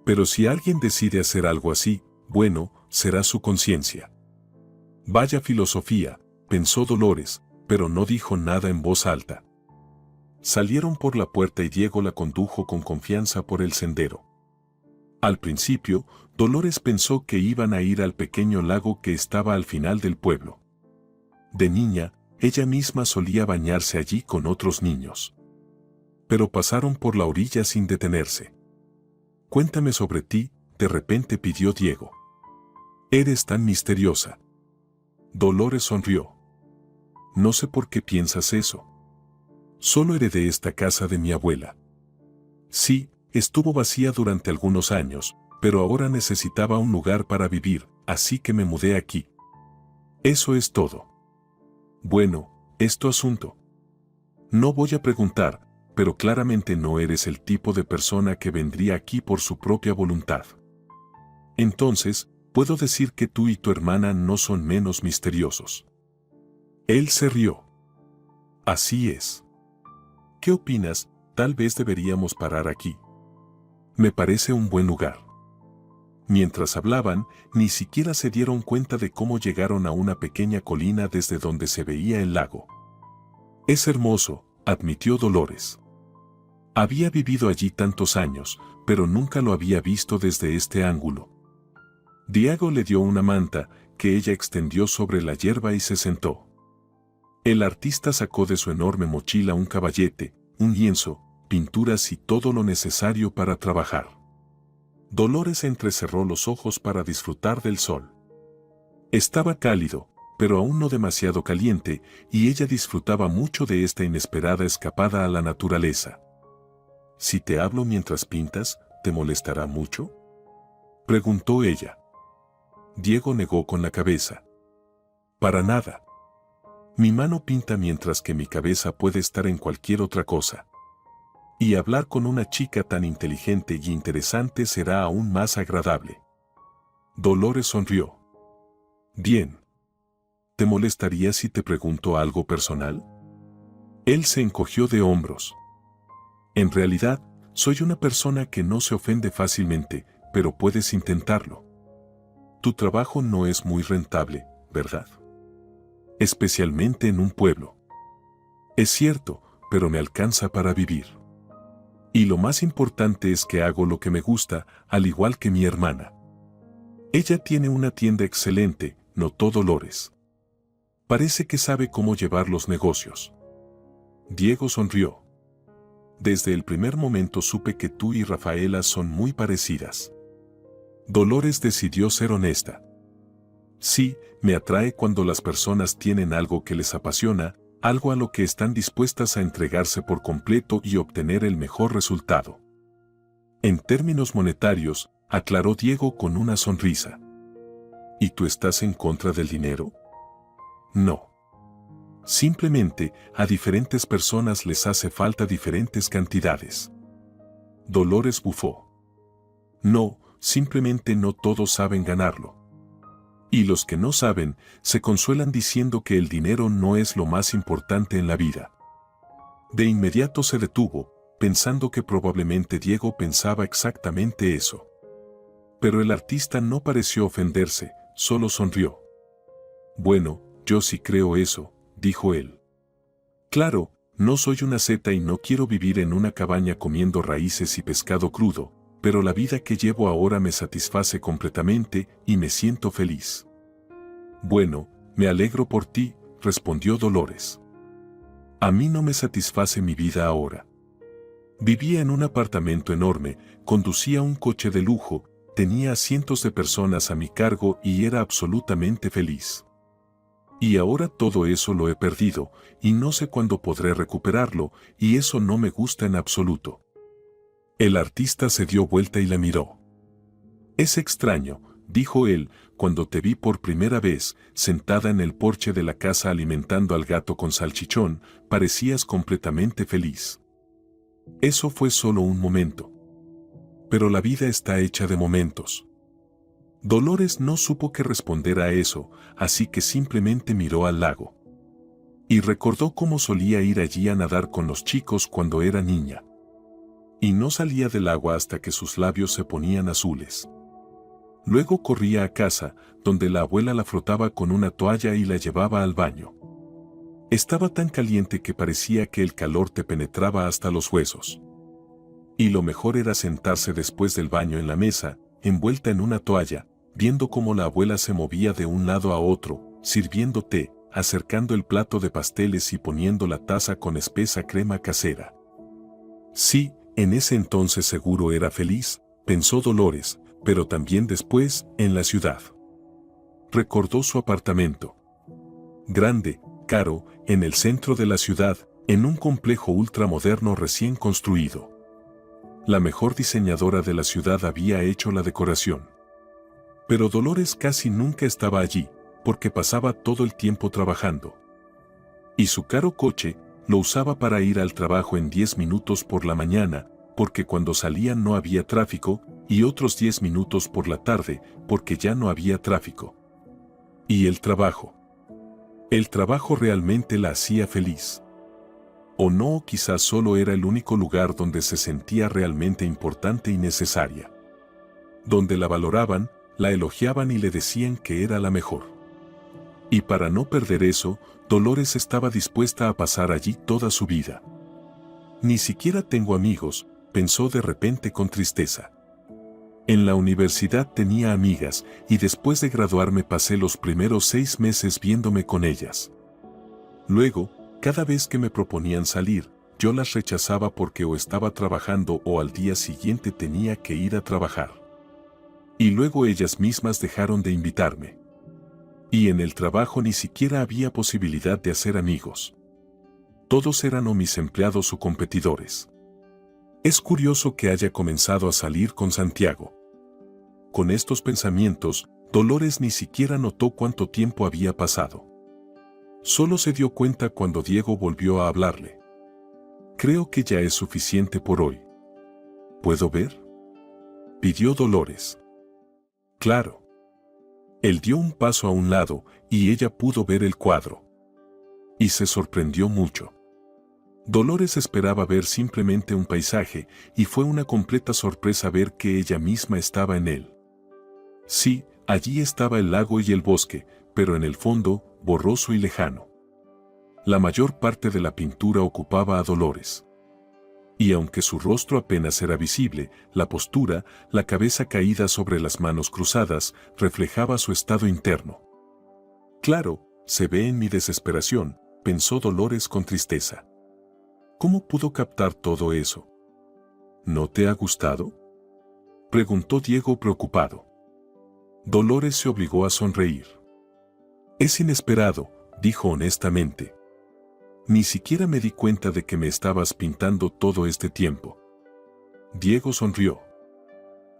Pero si alguien decide hacer algo así, bueno, será su conciencia. Vaya filosofía, pensó Dolores, pero no dijo nada en voz alta. Salieron por la puerta y Diego la condujo con confianza por el sendero. Al principio, Dolores pensó que iban a ir al pequeño lago que estaba al final del pueblo. De niña, ella misma solía bañarse allí con otros niños. Pero pasaron por la orilla sin detenerse. Cuéntame sobre ti, de repente pidió Diego. Eres tan misteriosa. Dolores sonrió. No sé por qué piensas eso. Solo heredé esta casa de mi abuela. Sí, estuvo vacía durante algunos años, pero ahora necesitaba un lugar para vivir, así que me mudé aquí. Eso es todo. Bueno, es tu asunto. No voy a preguntar, pero claramente no eres el tipo de persona que vendría aquí por su propia voluntad. Entonces, puedo decir que tú y tu hermana no son menos misteriosos. Él se rió. Así es. ¿Qué opinas? Tal vez deberíamos parar aquí. Me parece un buen lugar. Mientras hablaban, ni siquiera se dieron cuenta de cómo llegaron a una pequeña colina desde donde se veía el lago. Es hermoso, admitió Dolores. Había vivido allí tantos años, pero nunca lo había visto desde este ángulo. Diego le dio una manta, que ella extendió sobre la hierba y se sentó. El artista sacó de su enorme mochila un caballete, un lienzo, pinturas y todo lo necesario para trabajar. Dolores entrecerró los ojos para disfrutar del sol. Estaba cálido, pero aún no demasiado caliente, y ella disfrutaba mucho de esta inesperada escapada a la naturaleza. «Si te hablo mientras pintas, ¿te molestará mucho?», preguntó ella. Diego negó con la cabeza. «Para nada. Mi mano pinta mientras que mi cabeza puede estar en cualquier otra cosa. Y hablar con una chica tan inteligente y interesante será aún más agradable». Dolores sonrió. «Bien. ¿Te molestaría si te pregunto algo personal?». Él se encogió de hombros. «En realidad, soy una persona que no se ofende fácilmente, pero puedes intentarlo. Tu trabajo no es muy rentable, ¿verdad? Especialmente en un pueblo». «Es cierto, pero me alcanza para vivir. Y lo más importante es que hago lo que me gusta, al igual que mi hermana. Ella tiene una tienda excelente», notó Dolores. «Parece que sabe cómo llevar los negocios». Diego sonrió. «Desde el primer momento supe que tú y Rafaela son muy parecidas». Dolores decidió ser honesta. «Sí, me atrae cuando las personas tienen algo que les apasiona, algo a lo que están dispuestas a entregarse por completo y obtener el mejor resultado». «En términos monetarios», aclaró Diego con una sonrisa. «¿Y tú estás en contra del dinero?». «No. Simplemente, a diferentes personas les hace falta diferentes cantidades». Dolores bufó. «No, simplemente no todos saben ganarlo. Y los que no saben, se consuelan diciendo que el dinero no es lo más importante en la vida». De inmediato se detuvo, pensando que probablemente Diego pensaba exactamente eso. Pero el artista no pareció ofenderse, solo sonrió. «Bueno, yo sí creo eso», dijo él. «Claro, no soy una seta y no quiero vivir en una cabaña comiendo raíces y pescado crudo, pero la vida que llevo ahora me satisface completamente y me siento feliz». «Bueno, me alegro por ti», respondió Dolores. «A mí no me satisface mi vida ahora. Vivía en un apartamento enorme, conducía un coche de lujo, tenía a cientos de personas a mi cargo y era absolutamente feliz. Y ahora todo eso lo he perdido, y no sé cuándo podré recuperarlo, y eso no me gusta en absoluto». El artista se dio vuelta y la miró. «Es extraño», dijo él, «cuando te vi por primera vez, sentada en el porche de la casa alimentando al gato con salchichón, parecías completamente feliz. Eso fue solo un momento. Pero la vida está hecha de momentos». Dolores no supo qué responder a eso, así que simplemente miró al lago. Y recordó cómo solía ir allí a nadar con los chicos cuando era niña. Y no salía del agua hasta que sus labios se ponían azules. Luego corría a casa, donde la abuela la frotaba con una toalla y la llevaba al baño. Estaba tan caliente que parecía que el calor te penetraba hasta los huesos. Y lo mejor era sentarse después del baño en la mesa, envuelta en una toalla, viendo cómo la abuela se movía de un lado a otro, sirviendo té, acercando el plato de pasteles y poniendo la taza con espesa crema casera. Sí, en ese entonces seguro era feliz, pensó Dolores, pero también después, en la ciudad. Recordó su apartamento. Grande, caro, en el centro de la ciudad, en un complejo ultramoderno recién construido. La mejor diseñadora de la ciudad había hecho la decoración. Pero Dolores casi nunca estaba allí, porque pasaba todo el tiempo trabajando. Y su caro coche lo usaba para ir al trabajo en 10 minutos por la mañana, porque cuando salían no había tráfico, y otros 10 minutos por la tarde, porque ya no había tráfico. Y el trabajo. El trabajo realmente la hacía feliz. O no, quizás solo era el único lugar donde se sentía realmente importante y necesaria. Donde la valoraban, la elogiaban y le decían que era la mejor. Y para no perder eso, Dolores estaba dispuesta a pasar allí toda su vida. Ni siquiera tengo amigos, pensó de repente con tristeza. En la universidad tenía amigas y después de graduarme pasé los primeros 6 meses viéndome con ellas. Luego, cada vez que me proponían salir, yo las rechazaba porque o estaba trabajando o al día siguiente tenía que ir a trabajar. Y luego ellas mismas dejaron de invitarme. Y en el trabajo ni siquiera había posibilidad de hacer amigos. Todos eran o mis empleados o competidores. Es curioso que haya comenzado a salir con Santiago. Con estos pensamientos, Dolores ni siquiera notó cuánto tiempo había pasado. Solo se dio cuenta cuando Diego volvió a hablarle. Creo que ya es suficiente por hoy. ¿Puedo ver?, pidió Dolores. Claro. Él dio un paso a un lado y ella pudo ver el cuadro. Y se sorprendió mucho. Dolores esperaba ver simplemente un paisaje y fue una completa sorpresa ver que ella misma estaba en él. Sí, allí estaba el lago y el bosque, pero en el fondo, borroso y lejano. La mayor parte de la pintura ocupaba a Dolores. Y aunque su rostro apenas era visible, la postura, la cabeza caída sobre las manos cruzadas, reflejaba su estado interno. Claro, se ve en mi desesperación, pensó Dolores con tristeza. ¿Cómo pudo captar todo eso? ¿No te ha gustado?, preguntó Diego preocupado. Dolores se obligó a sonreír. Es inesperado, dijo honestamente. Ni siquiera me di cuenta de que me estabas pintando todo este tiempo. Diego sonrió.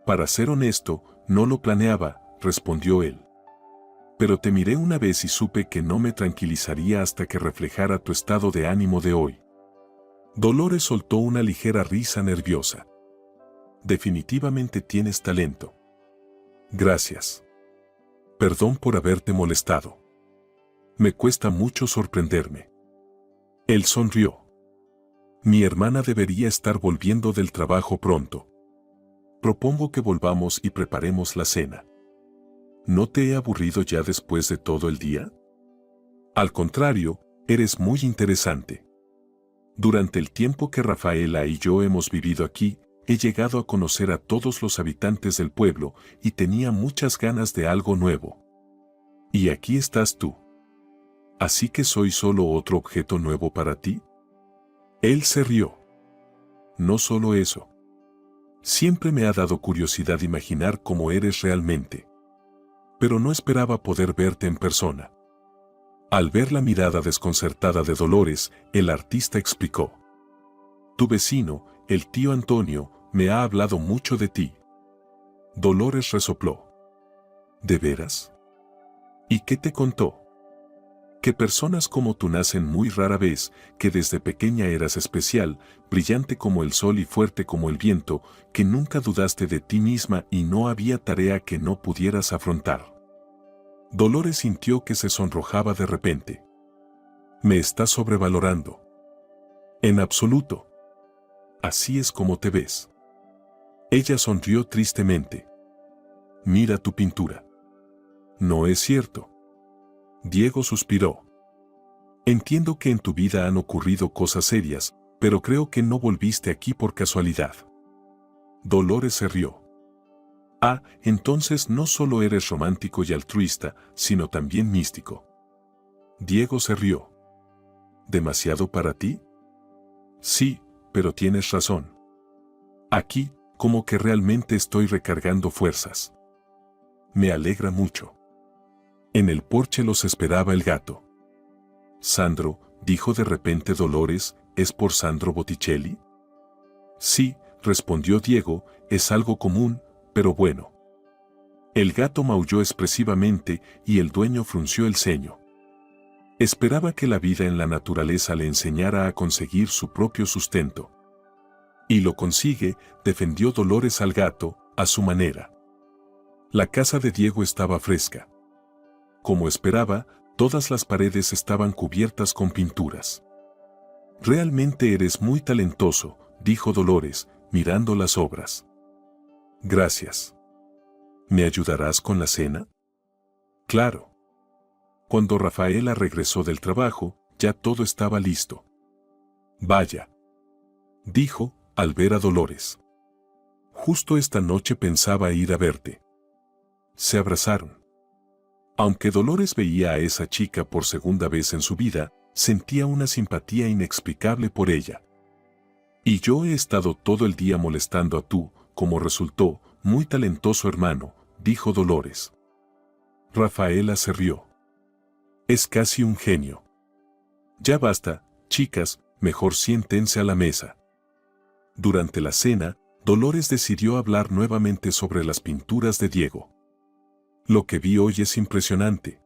Para ser honesto, no lo planeaba, respondió él. Pero te miré una vez y supe que no me tranquilizaría hasta que reflejara tu estado de ánimo de hoy. Dolores soltó una ligera risa nerviosa. Definitivamente tienes talento. Gracias. Perdón por haberte molestado. Me cuesta mucho sorprenderme. Él sonrió. Mi hermana debería estar volviendo del trabajo pronto. Propongo que volvamos y preparemos la cena. ¿No te he aburrido ya después de todo el día? Al contrario, eres muy interesante. Durante el tiempo que Rafaela y yo hemos vivido aquí, he llegado a conocer a todos los habitantes del pueblo y tenía muchas ganas de algo nuevo. Y aquí estás tú. ¿Así que soy solo otro objeto nuevo para ti? Él se rió. No solo eso. Siempre me ha dado curiosidad imaginar cómo eres realmente. Pero no esperaba poder verte en persona. Al ver la mirada desconcertada de Dolores, el artista explicó. Tu vecino, el tío Antonio, me ha hablado mucho de ti. Dolores resopló. ¿De veras? ¿Y qué te contó? Que personas como tú nacen muy rara vez, que desde pequeña eras especial, brillante como el sol y fuerte como el viento, que nunca dudaste de ti misma y no había tarea que no pudieras afrontar. Dolores sintió que se sonrojaba de repente. Me estás sobrevalorando. En absoluto. Así es como te ves. Ella sonrió tristemente. Mira tu pintura. No es cierto. Diego suspiró. Entiendo que en tu vida han ocurrido cosas serias, pero creo que no volviste aquí por casualidad. Dolores se rió. Ah, entonces no solo eres romántico y altruista, sino también místico. Diego se rió. ¿Demasiado para ti? Sí, pero tienes razón. Aquí, como que realmente estoy recargando fuerzas. Me alegra mucho. En el porche los esperaba el gato. Sandro, dijo de repente Dolores, ¿es por Sandro Botticelli? Sí, respondió Diego, es algo común, pero bueno. El gato maulló expresivamente y el dueño frunció el ceño. Esperaba que la vida en la naturaleza le enseñara a conseguir su propio sustento. Y lo consigue, defendió Dolores al gato, a su manera. La casa de Diego estaba fresca. Como esperaba, todas las paredes estaban cubiertas con pinturas. Realmente eres muy talentoso, dijo Dolores, mirando las obras. Gracias. ¿Me ayudarás con la cena? Claro. Cuando Rafaela regresó del trabajo, ya todo estaba listo. Vaya, dijo, al ver a Dolores. justo esta noche pensaba ir a verte. Se abrazaron. Aunque Dolores veía a esa chica por segunda vez en su vida, sentía una simpatía inexplicable por ella. Y yo he estado todo el día molestando a tu, como resultó, muy talentoso hermano, dijo Dolores. Rafaela se rió. Es casi un genio. Ya basta, chicas, mejor siéntense a la mesa. Durante la cena, Dolores decidió hablar nuevamente sobre las pinturas de Diego. Lo que vi hoy es impresionante.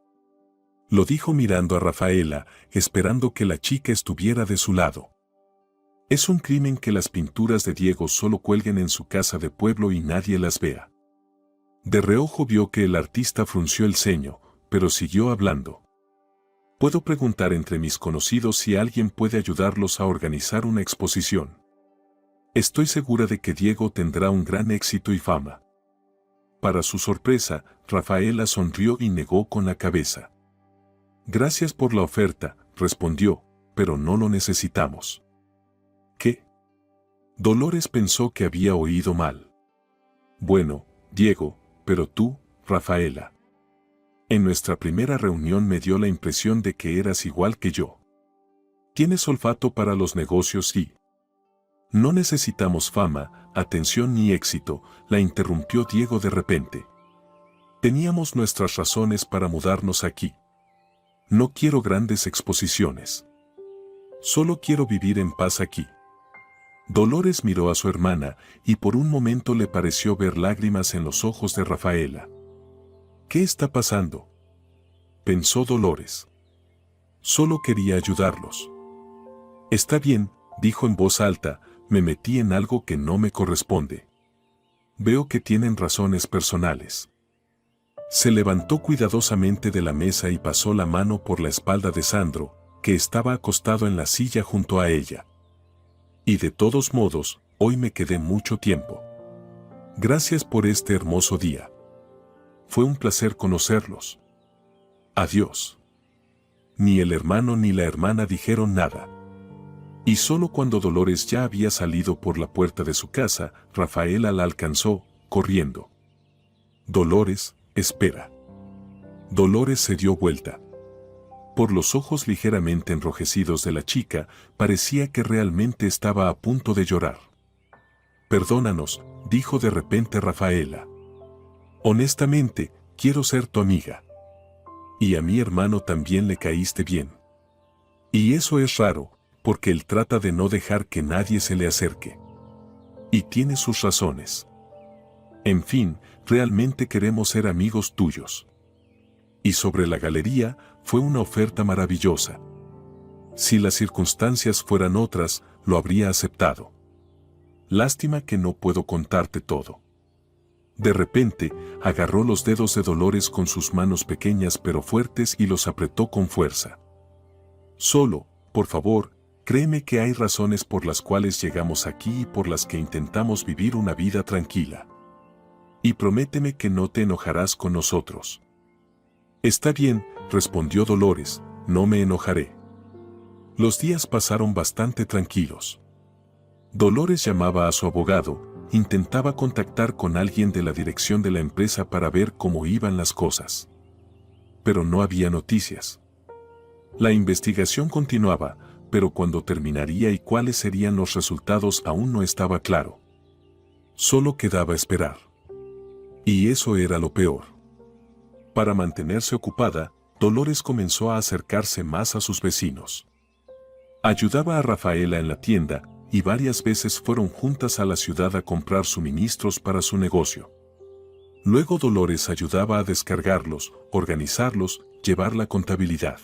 Lo dijo mirando a Rafaela, esperando que la chica estuviera de su lado. Es un crimen que las pinturas de Diego solo cuelguen en su casa de pueblo y nadie las vea. De reojo vio que el artista frunció el ceño, pero siguió hablando. Puedo preguntar entre mis conocidos si alguien puede ayudarlos a organizar una exposición. Estoy segura de que Diego tendrá un gran éxito y fama. Para su sorpresa, Rafaela sonrió y negó con la cabeza. Gracias por la oferta, respondió, pero no lo necesitamos. ¿Qué? Dolores pensó que había oído mal. Bueno, Diego, pero tú, Rafaela. En nuestra primera reunión me dio la impresión de que eras igual que yo. Tienes olfato para los negocios y... No necesitamos fama, atención ni éxito, la interrumpió Diego de repente. Teníamos nuestras razones para mudarnos aquí. No quiero grandes exposiciones. Solo quiero vivir en paz aquí. Dolores miró a su hermana y por un momento le pareció ver lágrimas en los ojos de Rafaela. ¿Qué está pasando?, pensó Dolores. Solo quería ayudarlos. Está bien, dijo en voz alta, me metí en algo que no me corresponde. Veo que tienen razones personales. Se levantó cuidadosamente de la mesa y pasó la mano por la espalda de Sandro, que estaba acostado en la silla junto a ella. Y de todos modos, hoy me quedé mucho tiempo. Gracias por este hermoso día. Fue un placer conocerlos. Adiós. Ni el hermano ni la hermana dijeron nada. Y solo cuando Dolores ya había salido por la puerta de su casa, Rafaela la alcanzó, corriendo. Dolores, espera. Dolores se dio vuelta. Por los ojos ligeramente enrojecidos de la chica, parecía que realmente estaba a punto de llorar. Perdónanos, dijo de repente Rafaela. Honestamente, quiero ser tu amiga. Y a mi hermano también le caíste bien. Y eso es raro, porque él trata de no dejar que nadie se le acerque. Y tiene sus razones. En fin, realmente queremos ser amigos tuyos. Y sobre la galería, fue una oferta maravillosa. Si las circunstancias fueran otras, lo habría aceptado. Lástima que no puedo contarte todo. De repente, agarró los dedos de Dolores con sus manos pequeñas pero fuertes y los apretó con fuerza. Solo, por favor, créeme que hay razones por las cuales llegamos aquí y por las que intentamos vivir una vida tranquila. Y prométeme que no te enojarás con nosotros. Está bien, respondió Dolores, no me enojaré. Los días pasaron bastante tranquilos. Dolores llamaba a su abogado, intentaba contactar con alguien de la dirección de la empresa para ver cómo iban las cosas. Pero no había noticias. La investigación continuaba, pero cuándo terminaría y cuáles serían los resultados aún no estaba claro. Solo quedaba esperar. Y eso era lo peor. Para mantenerse ocupada, Dolores comenzó a acercarse más a sus vecinos. Ayudaba a Rafaela en la tienda, y varias veces fueron juntas a la ciudad a comprar suministros para su negocio. Luego Dolores ayudaba a descargarlos, organizarlos, llevar la contabilidad.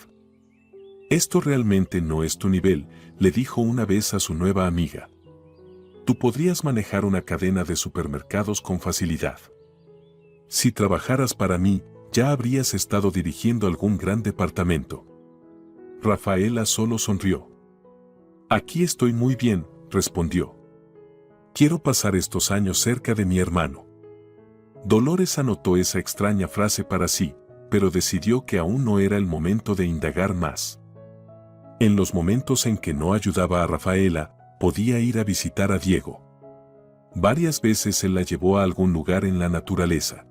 Esto realmente no es tu nivel, le dijo una vez a su nueva amiga. Tú podrías manejar una cadena de supermercados con facilidad. Si trabajaras para mí, ya habrías estado dirigiendo algún gran departamento. Rafaela solo sonrió. Aquí estoy muy bien, respondió. Quiero pasar estos años cerca de mi hermano. Dolores anotó esa extraña frase para sí, pero decidió que aún no era el momento de indagar más. En los momentos en que no ayudaba a Rafaela, podía ir a visitar a Diego. Varias veces él la llevó a algún lugar en la naturaleza.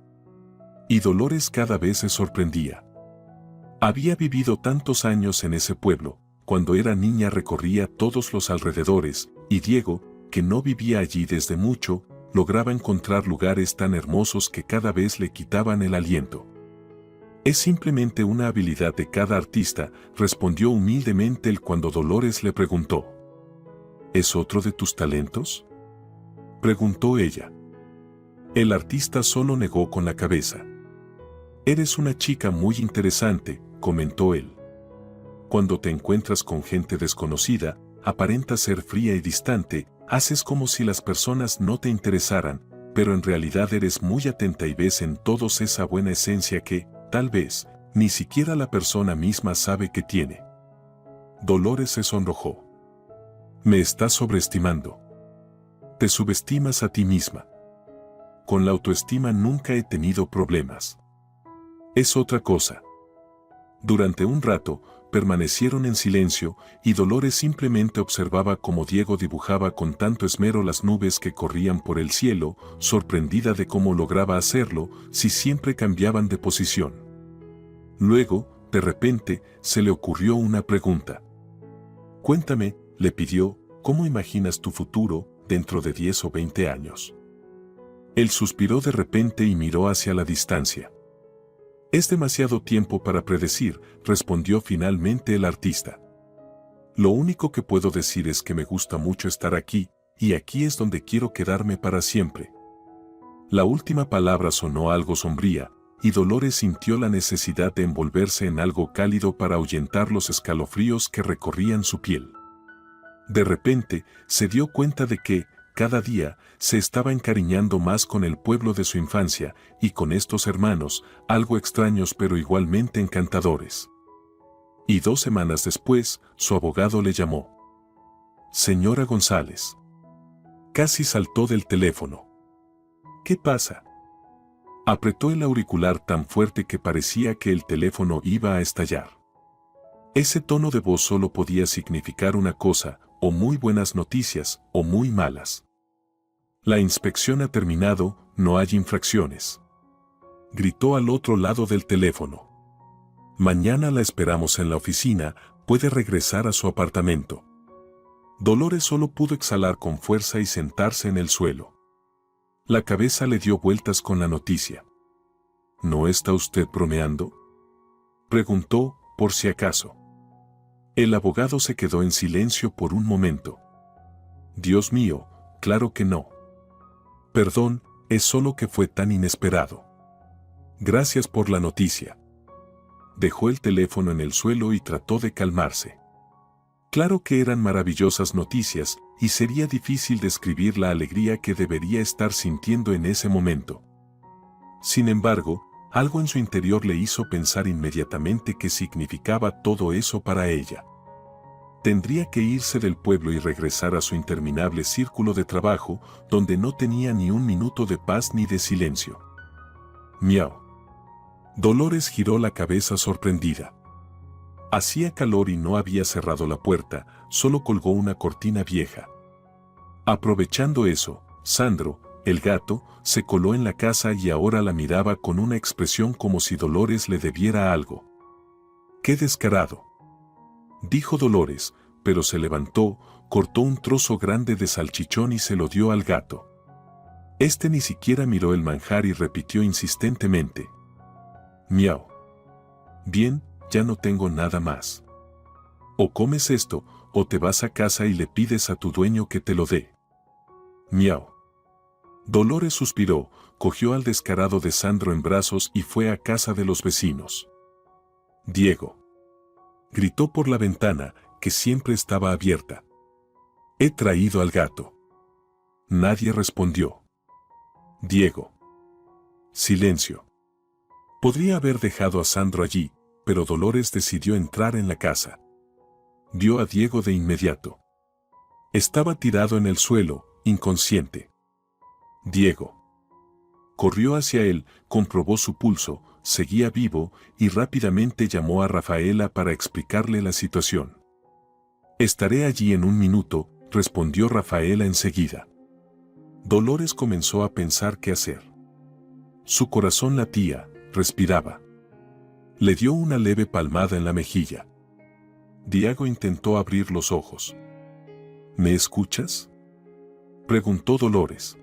Y Dolores cada vez se sorprendía. Había vivido tantos años en ese pueblo, cuando era niña recorría todos los alrededores, y Diego, que no vivía allí desde mucho, lograba encontrar lugares tan hermosos que cada vez le quitaban el aliento. Es simplemente una habilidad de cada artista, respondió humildemente él cuando Dolores le preguntó. ¿Es otro de tus talentos?, preguntó ella. El artista solo negó con la cabeza. Eres una chica muy interesante, comentó él. Cuando te encuentras con gente desconocida, aparentas ser fría y distante, haces como si las personas no te interesaran, pero en realidad eres muy atenta y ves en todos esa buena esencia que, tal vez, ni siquiera la persona misma sabe que tiene. Dolores se sonrojó. Me estás sobreestimando. Te subestimas a ti misma. Con la autoestima nunca he tenido problemas. Es otra cosa. Durante un rato, permanecieron en silencio, y Dolores simplemente observaba cómo Diego dibujaba con tanto esmero las nubes que corrían por el cielo, sorprendida de cómo lograba hacerlo si siempre cambiaban de posición. Luego, de repente, se le ocurrió una pregunta. Cuéntame, le pidió, ¿cómo imaginas tu futuro dentro de 10 o 20 años? Él suspiró de repente y miró hacia la distancia. Es demasiado tiempo para predecir, respondió finalmente el artista. Lo único que puedo decir es que me gusta mucho estar aquí, y aquí es donde quiero quedarme para siempre. La última palabra sonó algo sombría, y Dolores sintió la necesidad de envolverse en algo cálido para ahuyentar los escalofríos que recorrían su piel. De repente, se dio cuenta de que, cada día, se estaba encariñando más con el pueblo de su infancia y con estos hermanos, algo extraños pero igualmente encantadores. Y 2 semanas después, su abogado le llamó. Señora González. Casi saltó del teléfono. ¿Qué pasa? Apretó el auricular tan fuerte que parecía que el teléfono iba a estallar. Ese tono de voz solo podía significar una cosa, o muy buenas noticias, o muy malas. La inspección ha terminado, no hay infracciones. Gritó al otro lado del teléfono. Mañana la esperamos en la oficina, puede regresar a su apartamento. Dolores solo pudo exhalar con fuerza y sentarse en el suelo. La cabeza le dio vueltas con la noticia. ¿No está usted bromeando?, preguntó, por si acaso. El abogado se quedó en silencio por un momento. Dios mío, claro que no. Perdón, es solo que fue tan inesperado. Gracias por la noticia. Dejó el teléfono en el suelo y trató de calmarse. Claro que eran maravillosas noticias, y sería difícil describir la alegría que debería estar sintiendo en ese momento. Sin embargo, algo en su interior le hizo pensar inmediatamente qué significaba todo eso para ella. Tendría que irse del pueblo y regresar a su interminable círculo de trabajo, donde no tenía ni un minuto de paz ni de silencio. Miau. Dolores giró la cabeza sorprendida. Hacía calor y no había cerrado la puerta, solo colgó una cortina vieja. Aprovechando eso, Sandro, el gato, se coló en la casa y ahora la miraba con una expresión como si Dolores le debiera algo. ¡Qué descarado!, dijo Dolores, pero se levantó, cortó un trozo grande de salchichón y se lo dio al gato. Este ni siquiera miró el manjar y repitió insistentemente. Miau. Bien, ya no tengo nada más. O comes esto, o te vas a casa y le pides a tu dueño que te lo dé. Miau. Dolores suspiró, cogió al descarado de Sandro en brazos y fue a casa de los vecinos. Diego. Gritó por la ventana, que siempre estaba abierta. He traído al gato. Nadie respondió. Diego. Silencio. Podría haber dejado a Sandro allí, pero Dolores decidió entrar en la casa. Vio a Diego de inmediato. Estaba tirado en el suelo, inconsciente. Diego. Corrió hacia él, comprobó su pulso, seguía vivo, y rápidamente llamó a Rafaela para explicarle la situación. Estaré allí en un minuto, respondió Rafaela enseguida. Dolores comenzó a pensar qué hacer. Su corazón latía, respiraba. Le dio una leve palmada en la mejilla. Diego intentó abrir los ojos. ¿Me escuchas?, preguntó Dolores.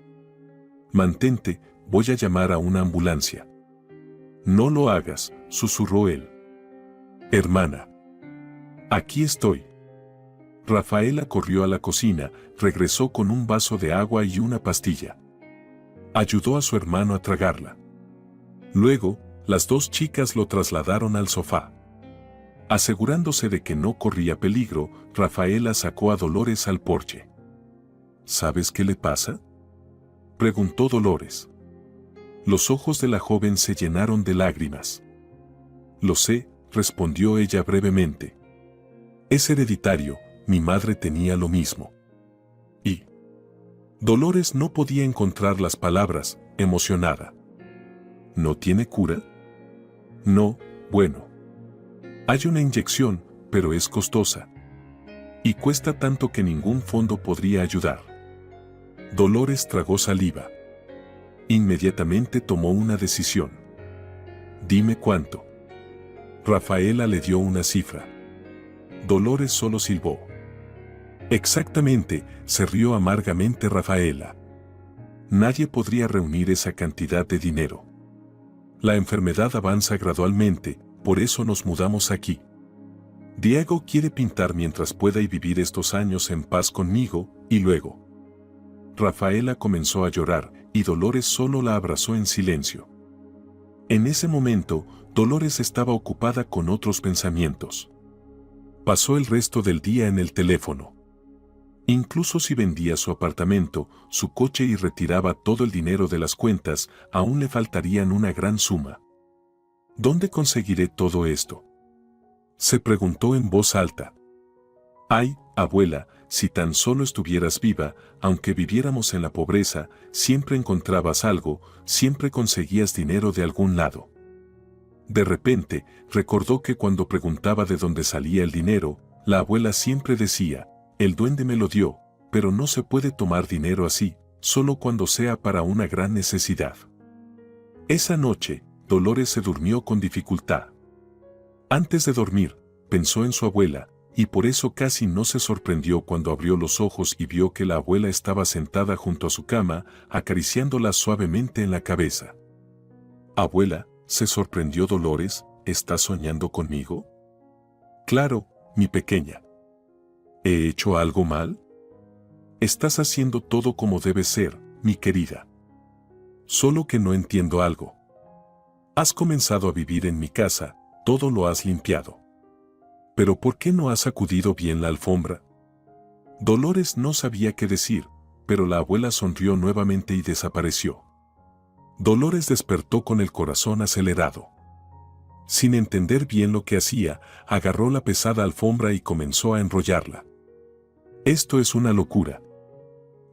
Mantente, voy a llamar a una ambulancia. No lo hagas, susurró él. Hermana. Aquí estoy. Rafaela corrió a la cocina, regresó con un vaso de agua y una pastilla. Ayudó a su hermano a tragarla. Luego, las dos chicas lo trasladaron al sofá. Asegurándose de que no corría peligro, Rafaela sacó a Dolores al porche. ¿Sabes qué le pasa?, preguntó Dolores. Los ojos de la joven se llenaron de lágrimas. Lo sé, respondió ella brevemente. Es hereditario, mi madre tenía lo mismo. Y Dolores no podía encontrar las palabras, emocionada. ¿No tiene cura? No, bueno. Hay una inyección, pero es costosa. Y cuesta tanto que ningún fondo podría ayudar. Dolores tragó saliva. Inmediatamente tomó una decisión. Dime cuánto. Rafaela le dio una cifra. Dolores solo silbó. Exactamente, se rió amargamente Rafaela. Nadie podría reunir esa cantidad de dinero. La enfermedad avanza gradualmente, por eso nos mudamos aquí. Diego quiere pintar mientras pueda y vivir estos años en paz conmigo, y luego. Rafaela comenzó a llorar, y Dolores solo la abrazó en silencio. En ese momento, Dolores estaba ocupada con otros pensamientos. Pasó el resto del día en el teléfono. Incluso si vendía su apartamento, su coche y retiraba todo el dinero de las cuentas, aún le faltarían una gran suma. ¿Dónde conseguiré todo esto?, se preguntó en voz alta. Ay, abuela, si tan solo estuvieras viva, aunque viviéramos en la pobreza, siempre encontrabas algo, siempre conseguías dinero de algún lado. De repente, recordó que cuando preguntaba de dónde salía el dinero, la abuela siempre decía, el duende me lo dio, pero no se puede tomar dinero así, solo cuando sea para una gran necesidad. Esa noche, Dolores se durmió con dificultad. Antes de dormir, pensó en su abuela, y por eso casi no se sorprendió cuando abrió los ojos y vio que la abuela estaba sentada junto a su cama, acariciándola suavemente en la cabeza. Abuela, se sorprendió Dolores, ¿estás soñando conmigo? Claro, mi pequeña. ¿He hecho algo mal? Estás haciendo todo como debe ser, mi querida. Solo que no entiendo algo. Has comenzado a vivir en mi casa, todo lo has limpiado. ¿Pero por qué no has sacudido bien la alfombra? Dolores no sabía qué decir, pero la abuela sonrió nuevamente y desapareció. Dolores despertó con el corazón acelerado. Sin entender bien lo que hacía, agarró la pesada alfombra y comenzó a enrollarla. Esto es una locura,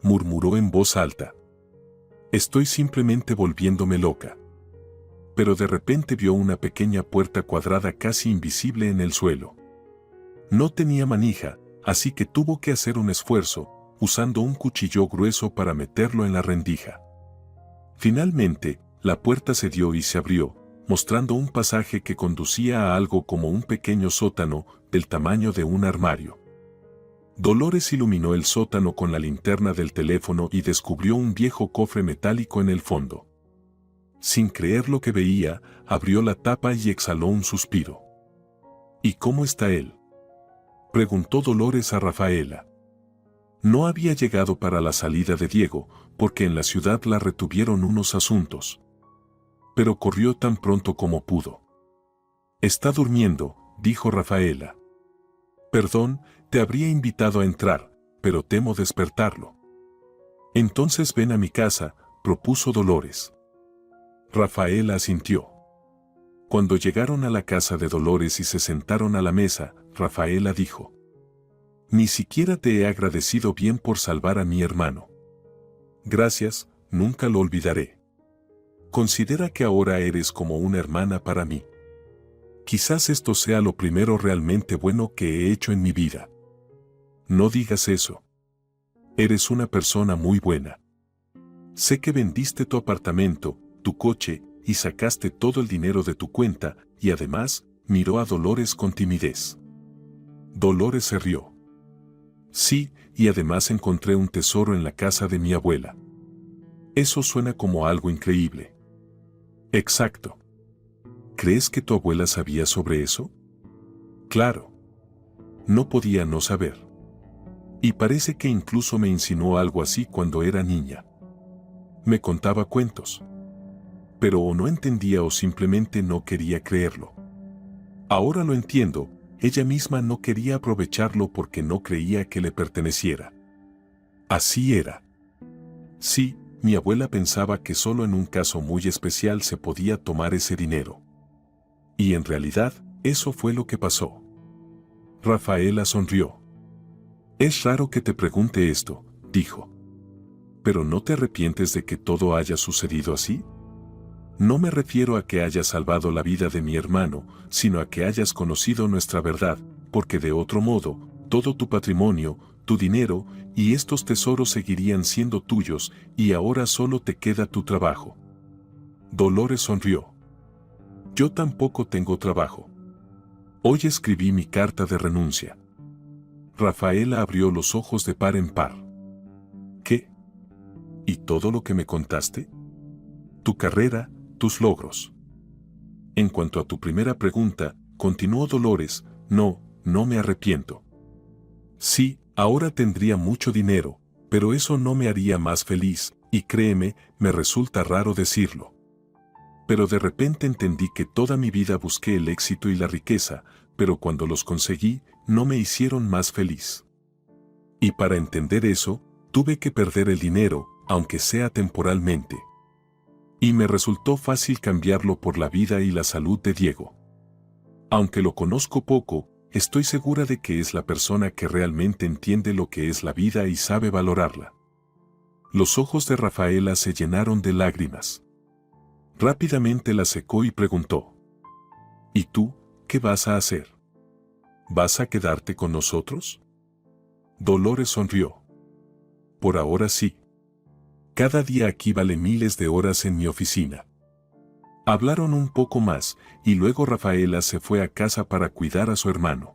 murmuró en voz alta. Estoy simplemente volviéndome loca. Pero de repente vio una pequeña puerta cuadrada casi invisible en el suelo. No tenía manija, así que tuvo que hacer un esfuerzo, usando un cuchillo grueso para meterlo en la rendija. Finalmente, la puerta cedió y se abrió, mostrando un pasaje que conducía a algo como un pequeño sótano, del tamaño de un armario. Dolores iluminó el sótano con la linterna del teléfono y descubrió un viejo cofre metálico en el fondo. Sin creer lo que veía, abrió la tapa y exhaló un suspiro. ¿Y cómo está él?, preguntó Dolores a Rafaela. No había llegado para la salida de Diego, porque en la ciudad la retuvieron unos asuntos. Pero corrió tan pronto como pudo. Está durmiendo, dijo Rafaela. Perdón, te habría invitado a entrar, pero temo despertarlo. Entonces ven a mi casa, propuso Dolores. Rafaela asintió. Cuando llegaron a la casa de Dolores y se sentaron a la mesa, Rafaela dijo: Ni siquiera te he agradecido bien por salvar a mi hermano. Gracias, nunca lo olvidaré. Considera que ahora eres como una hermana para mí. Quizás esto sea lo primero realmente bueno que he hecho en mi vida. No digas eso. Eres una persona muy buena. Sé que vendiste tu apartamento, tu coche, y sacaste todo el dinero de tu cuenta, y además, miró a Dolores con timidez. Dolores se rió. Sí, y además encontré un tesoro en la casa de mi abuela. Eso suena como algo increíble. Exacto. ¿Crees que tu abuela sabía sobre eso? Claro. No podía no saber. Y parece que incluso me insinuó algo así cuando era niña. Me contaba cuentos. Pero o no entendía o simplemente no quería creerlo. Ahora lo entiendo, ella misma no quería aprovecharlo porque no creía que le perteneciera. Así era. Sí, mi abuela pensaba que solo en un caso muy especial se podía tomar ese dinero. Y en realidad, eso fue lo que pasó. Rafaela sonrió. Es raro que te pregunte esto, dijo. ¿Pero no te arrepientes de que todo haya sucedido así? No me refiero a que hayas salvado la vida de mi hermano, sino a que hayas conocido nuestra verdad, porque de otro modo, todo tu patrimonio, tu dinero y estos tesoros seguirían siendo tuyos, y ahora solo te queda tu trabajo. Dolores sonrió. Yo tampoco tengo trabajo. Hoy escribí mi carta de renuncia. Rafaela abrió los ojos de par en par. ¿Qué? ¿Y todo lo que me contaste? Tu carrera, tus logros. En cuanto a tu primera pregunta, continuó Dolores, no me arrepiento. Sí, ahora tendría mucho dinero, pero eso no me haría más feliz, y créeme, me resulta raro decirlo. Pero de repente entendí que toda mi vida busqué el éxito y la riqueza, pero cuando los conseguí, no me hicieron más feliz. Y para entender eso, tuve que perder el dinero, aunque sea temporalmente. Y me resultó fácil cambiarlo por la vida y la salud de Diego. Aunque lo conozco poco, estoy segura de que es la persona que realmente entiende lo que es la vida y sabe valorarla. Los ojos de Rafaela se llenaron de lágrimas. Rápidamente la secó y preguntó: ¿Y tú, qué vas a hacer? ¿Vas a quedarte con nosotros? Dolores sonrió. Por ahora sí. Cada día aquí vale miles de horas en mi oficina. Hablaron un poco más, y luego Rafaela se fue a casa para cuidar a su hermano.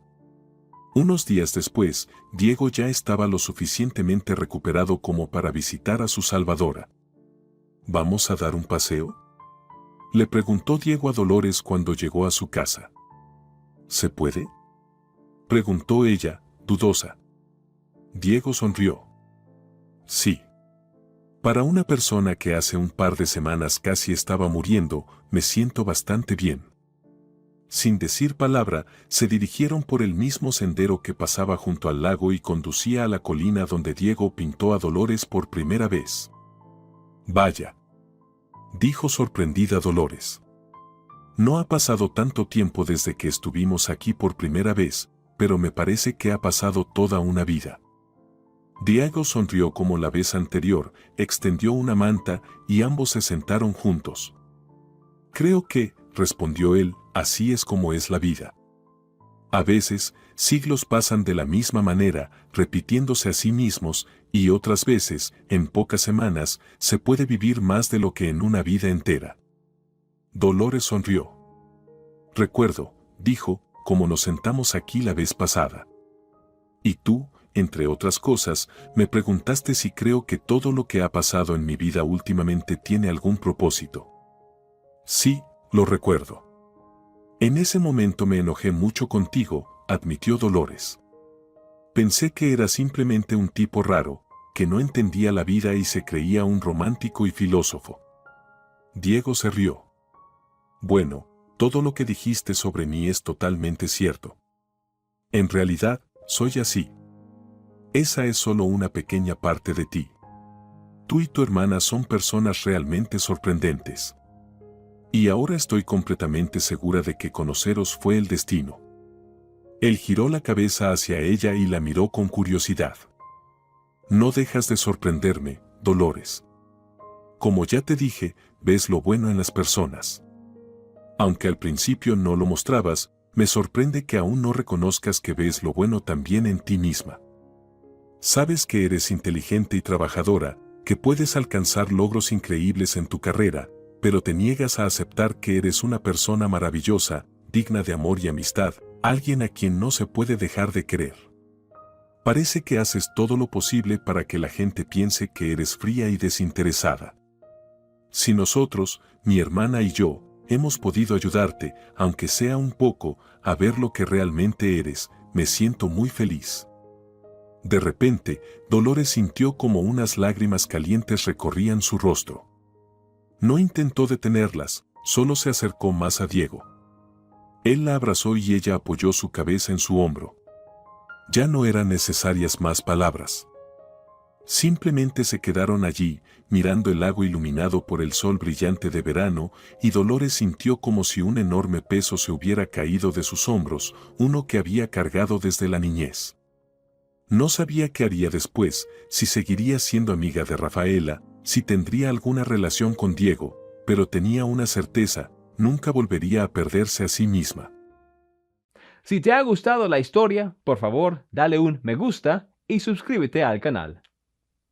Unos días después, Diego ya estaba lo suficientemente recuperado como para visitar a su salvadora. ¿Vamos a dar un paseo?, le preguntó Diego a Dolores cuando llegó a su casa. ¿Se puede?, preguntó ella, dudosa. Diego sonrió. Sí. Para una persona que hace un par de semanas casi estaba muriendo, me siento bastante bien. Sin decir palabra, se dirigieron por el mismo sendero que pasaba junto al lago y conducía a la colina donde Diego pintó a Dolores por primera vez. Vaya, dijo sorprendida Dolores. No ha pasado tanto tiempo desde que estuvimos aquí por primera vez, pero me parece que ha pasado toda una vida. Diego sonrió como la vez anterior, extendió una manta y ambos se sentaron juntos. Creo que, respondió él, así es como es la vida. A veces, siglos pasan de la misma manera, repitiéndose a sí mismos, y otras veces, en pocas semanas, se puede vivir más de lo que en una vida entera. Dolores sonrió. Recuerdo, dijo, como nos sentamos aquí la vez pasada. Y tú, entre otras cosas, me preguntaste si creo que todo lo que ha pasado en mi vida últimamente tiene algún propósito. Sí, lo recuerdo. En ese momento me enojé mucho contigo, admitió Dolores. Pensé que era simplemente un tipo raro, que no entendía la vida y se creía un romántico y filósofo. Diego se rió. Bueno, todo lo que dijiste sobre mí es totalmente cierto. En realidad, soy así. Esa es solo una pequeña parte de ti. Tú y tu hermana son personas realmente sorprendentes. Y ahora estoy completamente segura de que conoceros fue el destino. Él giró la cabeza hacia ella y la miró con curiosidad. No dejas de sorprenderme, Dolores. Como ya te dije, ves lo bueno en las personas. Aunque al principio no lo mostrabas, me sorprende que aún no reconozcas que ves lo bueno también en ti misma. Sabes que eres inteligente y trabajadora, que puedes alcanzar logros increíbles en tu carrera, pero te niegas a aceptar que eres una persona maravillosa, digna de amor y amistad, alguien a quien no se puede dejar de querer. Parece que haces todo lo posible para que la gente piense que eres fría y desinteresada. Si nosotros, mi hermana y yo, hemos podido ayudarte, aunque sea un poco, a ver lo que realmente eres, me siento muy feliz. De repente, Dolores sintió como unas lágrimas calientes recorrían su rostro. No intentó detenerlas, solo se acercó más a Diego. Él la abrazó y ella apoyó su cabeza en su hombro. Ya no eran necesarias más palabras. Simplemente se quedaron allí, mirando el lago iluminado por el sol brillante de verano, y Dolores sintió como si un enorme peso se hubiera caído de sus hombros, uno que había cargado desde la niñez. No sabía qué haría después, si seguiría siendo amiga de Rafaela, si tendría alguna relación con Diego, pero tenía una certeza, nunca volvería a perderse a sí misma. Si te ha gustado la historia, por favor, dale un me gusta y suscríbete al canal.